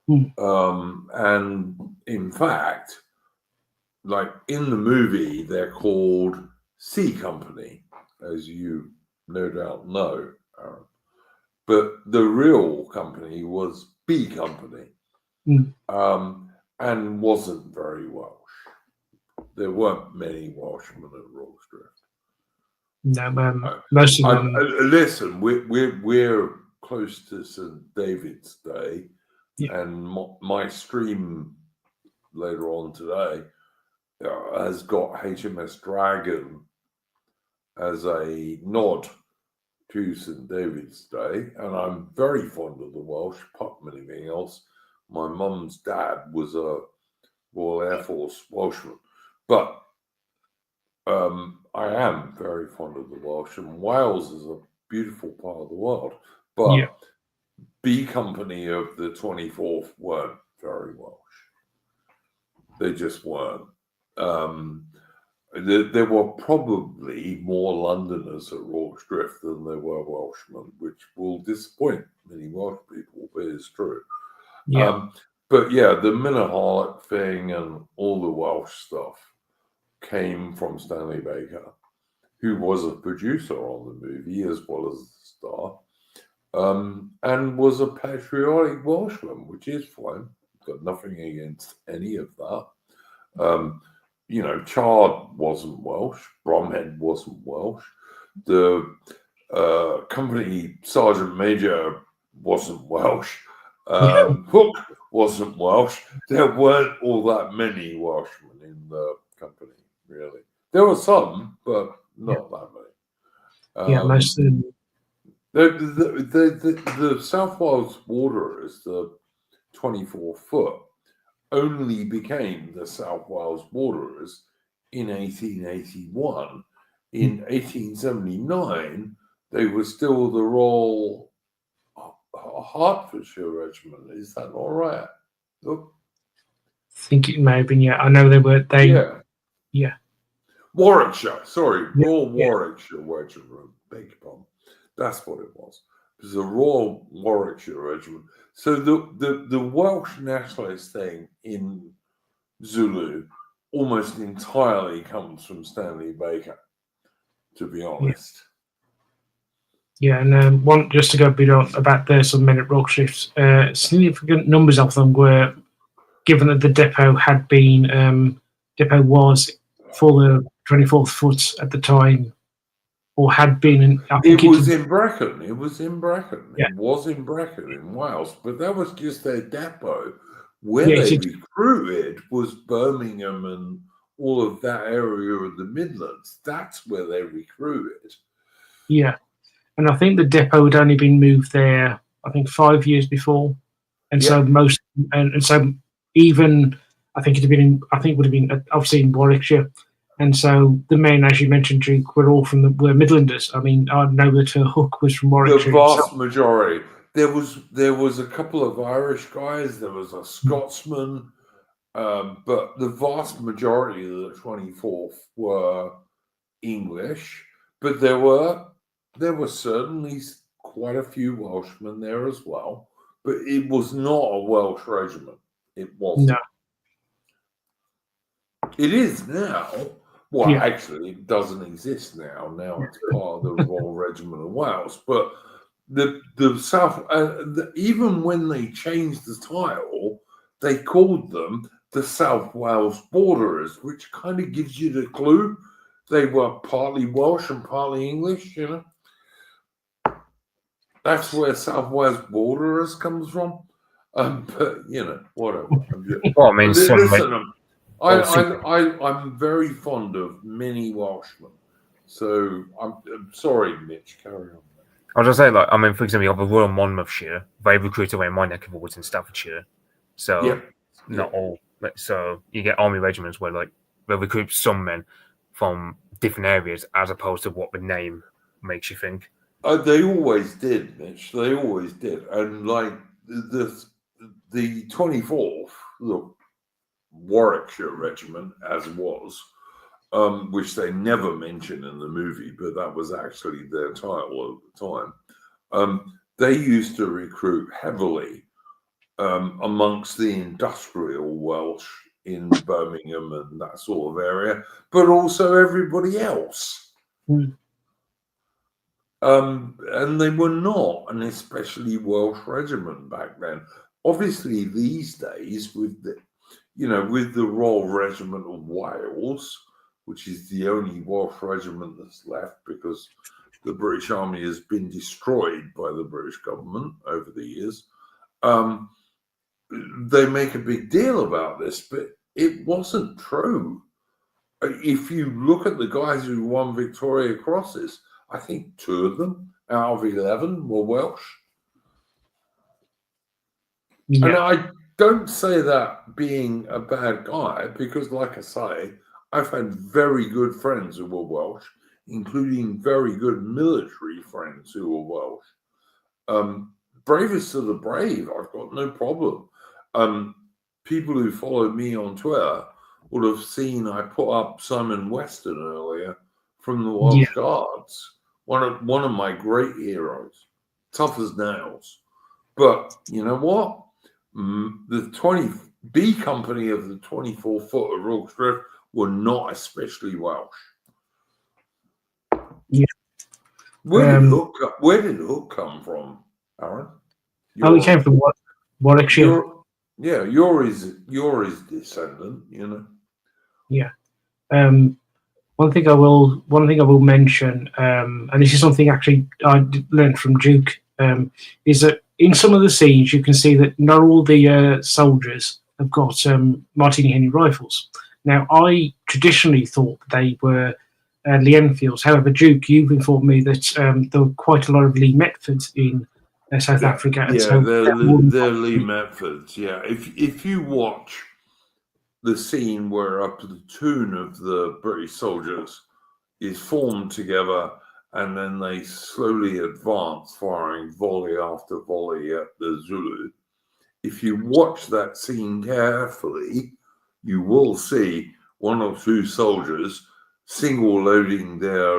C: And in fact, like in the movie, they're called C Company, as you no doubt know, Aaron. But the real company was B Company, and wasn't very Welsh. There weren't many Welshmen at Rorke's Drift.
A: No, most of them.
C: Listen, we're close to St. David's Day, and my stream later on today has got HMS Dragon as a nod to St. David's Day, and I'm very fond of the Welsh, apart from anything else. My mum's dad was a Royal Air Force Welshman, but I am very fond of the Welsh, and Wales is a beautiful part of the world. But B Company of the 24th weren't very Welsh. They just weren't. There were probably more Londoners at Rorke's Drift than there were Welshmen, which will disappoint many Welsh people, but it's true. But yeah, the Minna Harlock thing and all the Welsh stuff came from Stanley Baker, who was a producer on the movie as well as the star, and was a patriotic Welshman, which is fine. Got nothing against any of that. You know, Chard wasn't Welsh, Bromhead wasn't Welsh, the company Sergeant Major wasn't Welsh, Hook wasn't Welsh. There weren't all that many Welshmen in the company, really. There were some, but not that many.
A: Most of them.
C: The South Wales Borderers, the 24 foot, only became the South Wales Borderers in 1881. In 1879, they were still the Royal Hertfordshire Regiment. Is that all right? Look.
A: I think it may have been, I know they were,
C: Warwickshire, sorry, Royal Warwickshire Regiment, beg your pardon. That's what it was. It was a Royal Warwickshire Regiment. So the Welsh nationalist thing in Zulu almost entirely comes from Stanley Baker, to be honest.
A: And one just to go a bit on about the some men at Rorke's Drift, significant numbers of them were given that the depot had been was for the 24th foot at the time, or had been in.
C: It was in Brecon. It was in Brecon.
A: Yeah.
C: It was in Brecon in Wales, but that was just their depot. Where they recruited was Birmingham and all of that area of the Midlands. That's where they recruited.
A: Yeah, and I think the depot had only been moved there, I think 5 years before, and so most and so even I think would have been obviously in Warwickshire. And so the men, as you mentioned, Duke, were all were Midlanders. I mean, I know that Hook was from Warwickshire.
C: The vast majority. There was a couple of Irish guys. There was a Scotsman, but the vast majority of the 24th were English. But there were certainly quite a few Welshmen there as well. But it was not a Welsh regiment. It wasn't.
A: No.
C: It is now. Well, actually, it doesn't exist now. Now it's part of the Royal Regiment of Wales. But the South, even when they changed the title, they called them the South Wales Borderers, which kind of gives you the clue. They were partly Welsh and partly English, you know. That's where South Wales Borderers comes from. But, you know, whatever.
D: Well, I mean,
C: listen, I'm very fond of many Welshmen. So I'm sorry, Mitch, carry on.
D: I was just saying, like, I mean, for example, you have the Royal Monmouthshire. They recruit away in my neck of the woods in Staffordshire. So not all. So you get army regiments where, like, they recruit some men from different areas as opposed to what the name makes you think.
C: They always did, Mitch. They always did. And, like, the 24th, the Warwickshire Regiment, as was, which they never mention in the movie, but that was actually their title at the time. They used to recruit heavily amongst the industrial Welsh in Birmingham and that sort of area, but also everybody else. And they were not an especially Welsh regiment back then. Obviously, these days, with the, with the Royal Regiment of Wales, which is the only Welsh regiment that's left because the British Army has been destroyed by the British government over the years. They make a big deal about this, but it wasn't true. If you look at the guys who won Victoria Crosses, I think 2 of them out of 11 were Welsh.
A: Yeah.
C: And I don't say that being a bad guy, because like I say, I've had very good friends who were Welsh, including very good military friends who were Welsh. Bravest of the brave, I've got no problem. People who follow me on Twitter would have seen I put up Simon Weston earlier from the Welsh Guards, one of my great heroes, tough as nails. But you know what? The 20 B Company of the 24th Foot of Rorke's Drift were not especially Welsh.
A: Yeah.
C: Where did Hook come from, Aaron?
A: He came from Warwickshire.
C: You're his descendant,
A: Yeah. One thing I will mention, and this is something actually I learned from Duke, is that in some of the scenes you can see that not all the soldiers have got Martini Henry rifles. Now, I traditionally thought they were Lee Enfields. However, Duke, you've informed me that there were quite a lot of Lee Metfords in South Africa. And so
C: they're Lee Metfords. Yeah, if you watch the scene where a platoon of the British soldiers is formed together and then they slowly advance, firing volley after volley at the Zulu. If you watch that scene carefully, you will see 1 or 2 soldiers single loading their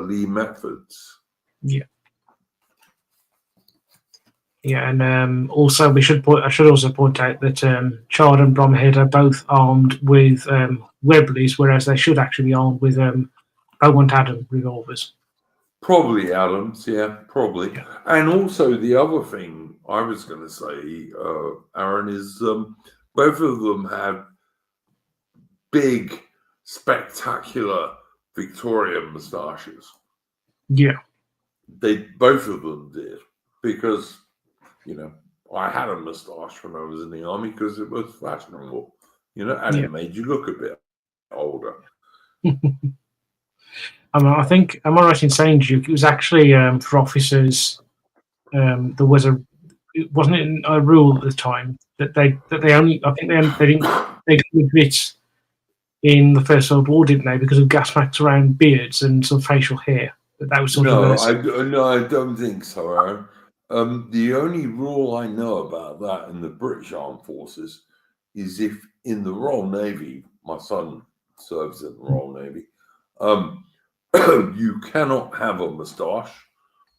C: Lee Metfords.
A: Yeah. Yeah, and also I should also point out that Chard and Bromhead are both armed with Webleys, whereas they should actually be armed with Beaumont Adam revolvers.
C: Probably Adams, yeah, probably. Yeah. And also the other thing I was going to say, Aaron, is both of them had big, spectacular Victorian moustaches.
A: Yeah.
C: Both of them did, because, I had a moustache when I was in the army because it was fashionable, and it made you look a bit older.
A: Am I right in saying, Duke, it was actually for officers, there was it wasn't a rule at the time that they only, I think they didn't fit in the First World War, didn't they, because of gas masks around beards and some facial hair. That was sort of
C: I don't think so, Aaron. The only rule I know about that in the British Armed Forces is if in the Royal Navy, my son serves in the Royal Navy, you cannot have a moustache.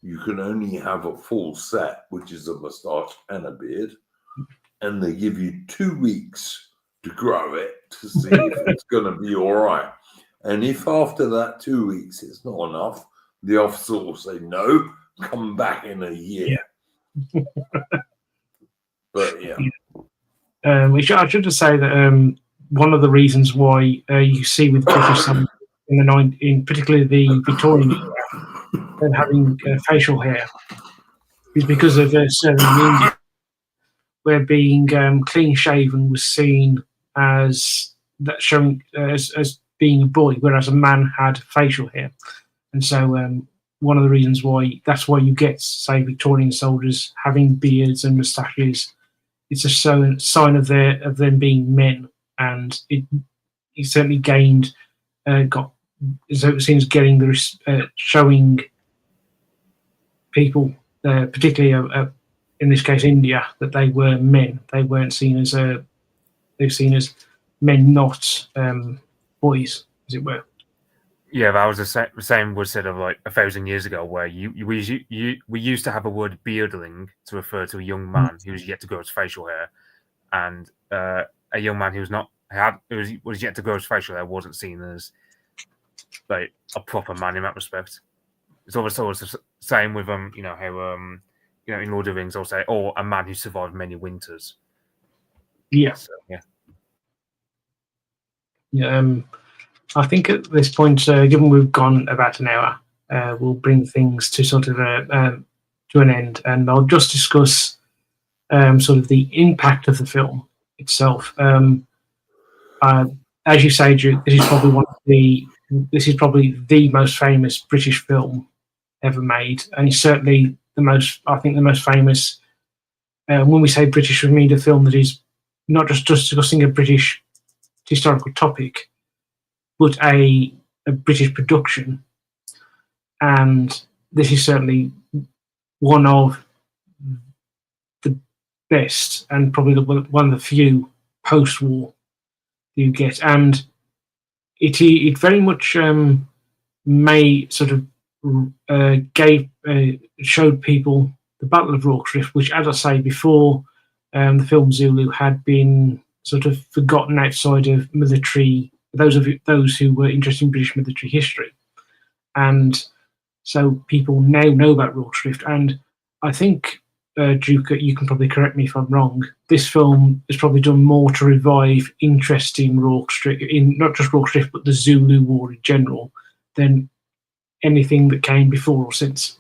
C: You can only have a full set, which is a moustache and a beard. And they give you 2 weeks to grow it to see if it's going to be all right. And if after that 2 weeks it's not enough, the officer will say, no, come back in a year. Yeah. But yeah.
A: I should just say that one of the reasons why you see with British some in particularly the Victorian era, having facial hair is because of serving in India, where being clean shaven was seen as that showing as being a boy, whereas a man had facial hair, and so one of the reasons why you get, say, Victorian soldiers having beards and moustaches. It's a sign of them being men, and it certainly gained so it seems getting the showing people, particularly in this case India, that they were men. They weren't seen as they were seen as men, not boys, as it were.
D: Yeah, that was the same was said of like 1,000 years ago, where we used to have a word beardling to refer to a young man who was yet to grow his facial hair, and a young man who was yet to grow his facial hair wasn't seen as like a proper man in that respect. It's always the same with how in Lord of the Rings they'll say, "Oh, a man who survived many winters."
A: Yeah.
D: So, yeah.
A: I think at this point, given we've gone about an hour, we'll bring things to sort of to an end, and I'll just discuss sort of the impact of the film itself. As you say, Drew, this is probably the most famous British film ever made, and it's certainly the most famous. When we say British, we mean a film that is not just discussing a British historical topic, but a British production. And this is certainly one of the best, and probably one of the few post-war you get. And it very much showed people the Battle of Rorke's, which, as I say before, the film Zulu had been sort of forgotten outside of military. Those who were interested in British military history, and so people now know about Rorke's. And I think, Duke, you can probably correct me if I'm wrong. This film has probably done more to revive interest in Rorke's, in not just Rorke's, but the Zulu War in general, than anything that came before or since.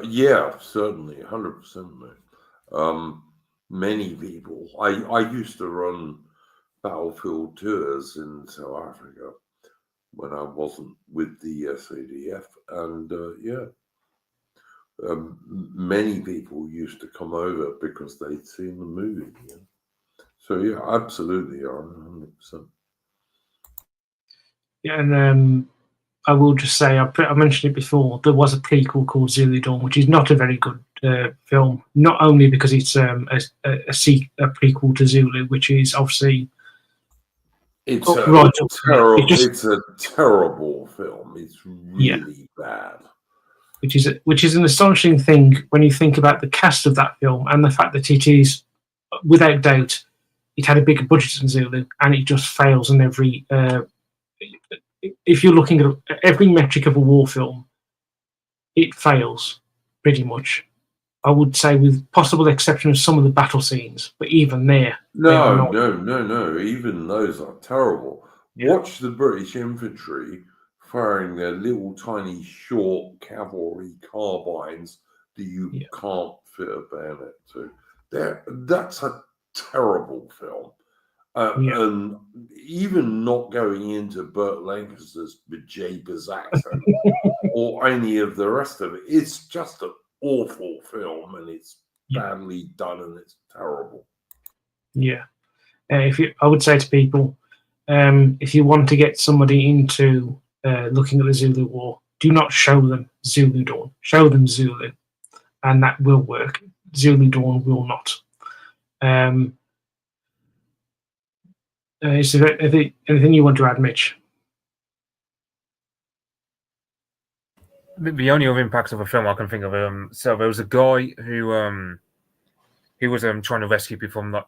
C: Yeah, certainly, 100%, mate. Many people. I used to run battlefield tours in South Africa when I wasn't with the SADF, and many people used to come over because they'd seen the movie. Yeah? So yeah, absolutely, 100%.
A: Yeah, and I will just say, I mentioned it before, there was a prequel called Zulu Dawn, which is not a very good film, not only because it's a prequel to Zulu, which is obviously...
C: It's a terrible film. It's really bad.
A: Which is an astonishing thing when you think about the cast of that film and the fact that it is, without doubt, it had a bigger budget than Zulu, and it just fails in every... if you're looking at every metric of a war film, it fails pretty much. I would say, with possible exception of some of the battle scenes, but even there,
C: no. Even those are terrible. Yeah. Watch the British infantry firing their little tiny short cavalry carbines that you can't fit a bayonet to. That's a terrible film. And even not going into Burt Lancaster's Bajaber's accent or any of the rest of it, it's just an awful film, and it's badly done, and it's terrible.
A: Yeah. I would say to people, if you want to get somebody into looking at the Zulu War, do not show them Zulu Dawn. Show them Zulu, and that will work. Zulu Dawn will not. Is there anything you want to add, Mitch?
D: The only other impacts of a film I can think of, so there was a guy who was trying to rescue people from the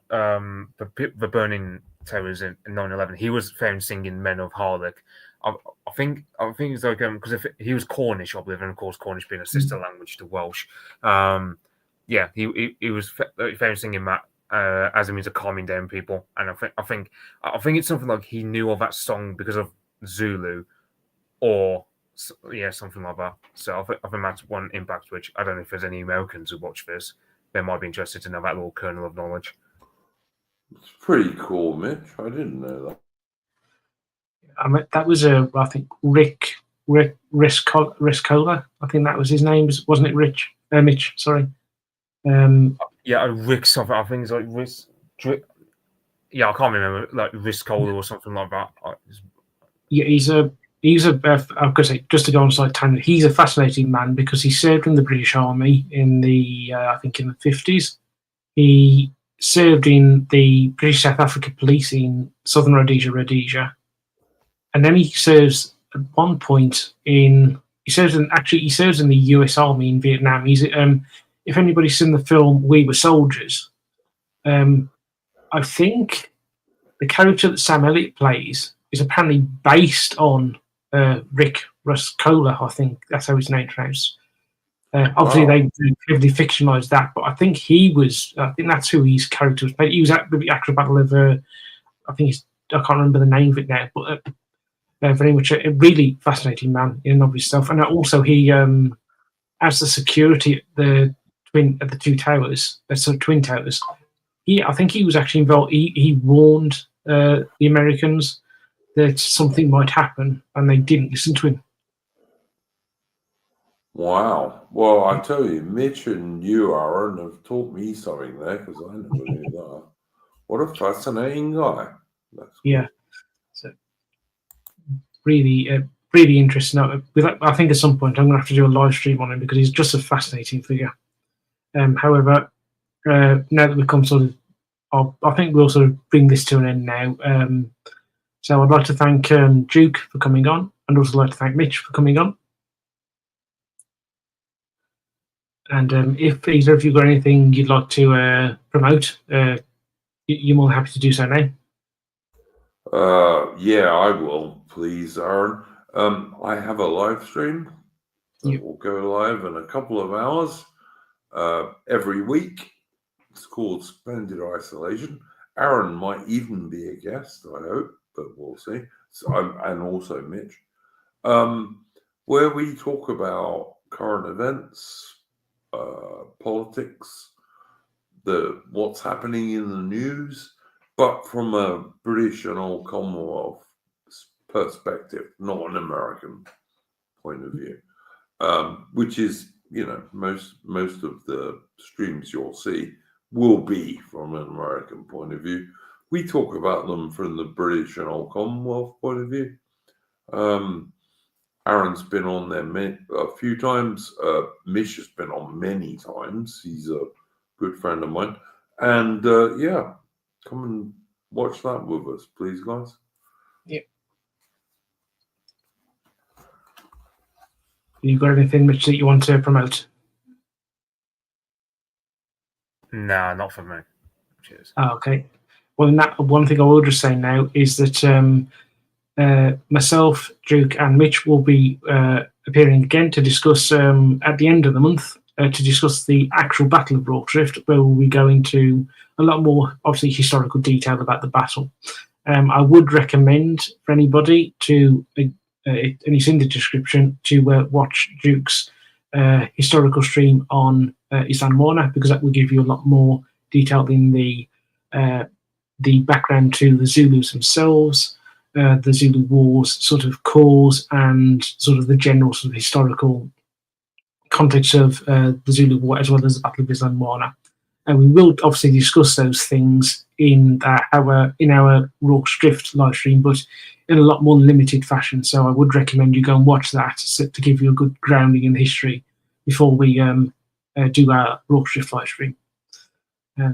D: burning towers in 9/11. He was found singing "Men of Harlech." I think it's like because if he was Cornish, I believe, and of course Cornish being a sister language to Welsh. He was found singing that as a means of calming down people, and I think it's something like he knew of that song because of Zulu, or something like that. So I think that's one impact. Which I don't know if there's any Americans who watch this. They might be interested to know that little kernel of knowledge.
C: It's pretty cool, Mitch. I didn't know that.
A: That was I think Rick Riscola. I think that was his name, wasn't it? Mitch. Sorry.
D: Rick something. I think it's like Rick. Yeah, I can't remember, like Riscola or something like that.
A: Yeah, he's a. I've got to say, just to go on a side tangent, he's a fascinating man because he served in the British Army in the I think in the 50s. He served in the British South Africa Police in Southern Rhodesia, and then he serves at one point he serves in the US Army in Vietnam. He's if anybody's seen the film We Were Soldiers, I think the character that Sam Elliott plays is apparently based on Rick Ruscola. I think that's how his name's pronounced. Obviously,
C: Wow.
A: they heavily fictionalized that, but I think that's who his character was played. He was at the actual battle of, I can't remember the name of it now, but very much a really fascinating man in and of himself. And also, he, as the security at the two towers, twin towers, I think he was actually involved. He warned the Americans that something might happen, and they didn't listen to him.
C: Wow. Well, I tell you, Mitch and you, Aaron, have taught me something there because I never knew that. What a fascinating guy. That's
A: Yeah. So really, really interesting. I think at some point I'm going to have to do a live stream on him because he's just a fascinating figure. However, now that we've come sort of, I think we'll sort of bring this to an end now. So I'd like to thank Duke for coming on, and also like to thank Mitch for coming on. And if either of you got anything you'd like to promote, you're more than happy to do so now.
C: Yeah, I will, please, Aaron. I have a live stream that will go live in a couple of hours every week. It's called Splendid Isolation. Aaron might even be a guest, I hope, but we'll see. And also Mitch, where we talk about current events, politics, what's happening in the news, but from a British and all Commonwealth perspective, not an American point of view, which is, most of the streams you'll see will be from an American point of view. We talk about them from the British and all Commonwealth point of view. Aaron's been on there a few times. Mitch has been on many times. He's a good friend of mine. And yeah, come and watch that with us, please, guys.
A: Yeah. You got anything, Mitch, that you want to promote?
D: No, not for me. Cheers.
A: Oh, okay. Well, one thing I will just say now is that myself, Duke, and Mitch will be appearing again to discuss at the end of the month to discuss the actual Battle of Rorke's Drift, where we'll be going into a lot more, obviously, historical detail about the battle. I would recommend for anybody to, and it's in the description, to watch Duke's historical stream on Island Morna, because that will give you a lot more detail in the background to the Zulus themselves, the Zulu Wars sort of cause, and sort of the general sort of historical context of the Zulu War, as well as the Battle of Island Morna. And we will obviously discuss those things in our Rorke's Drift live stream, but in a lot more limited fashion. So I would recommend you go and watch that to give you a good grounding in history before we do our Rorke's Drift live stream.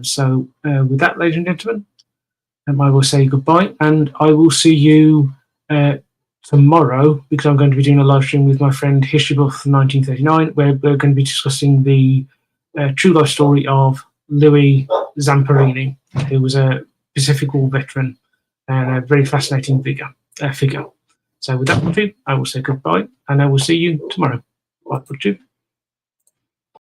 A: So with that, ladies and gentlemen, I will say goodbye, and I will see you tomorrow, because I'm going to be doing a live stream with my friend History Buff 1939, where we're going to be discussing the true life story of Louis Zamperini, who was a Pacific War veteran and a very fascinating figure. So with that, I will say goodbye, and I will see you tomorrow. Bye,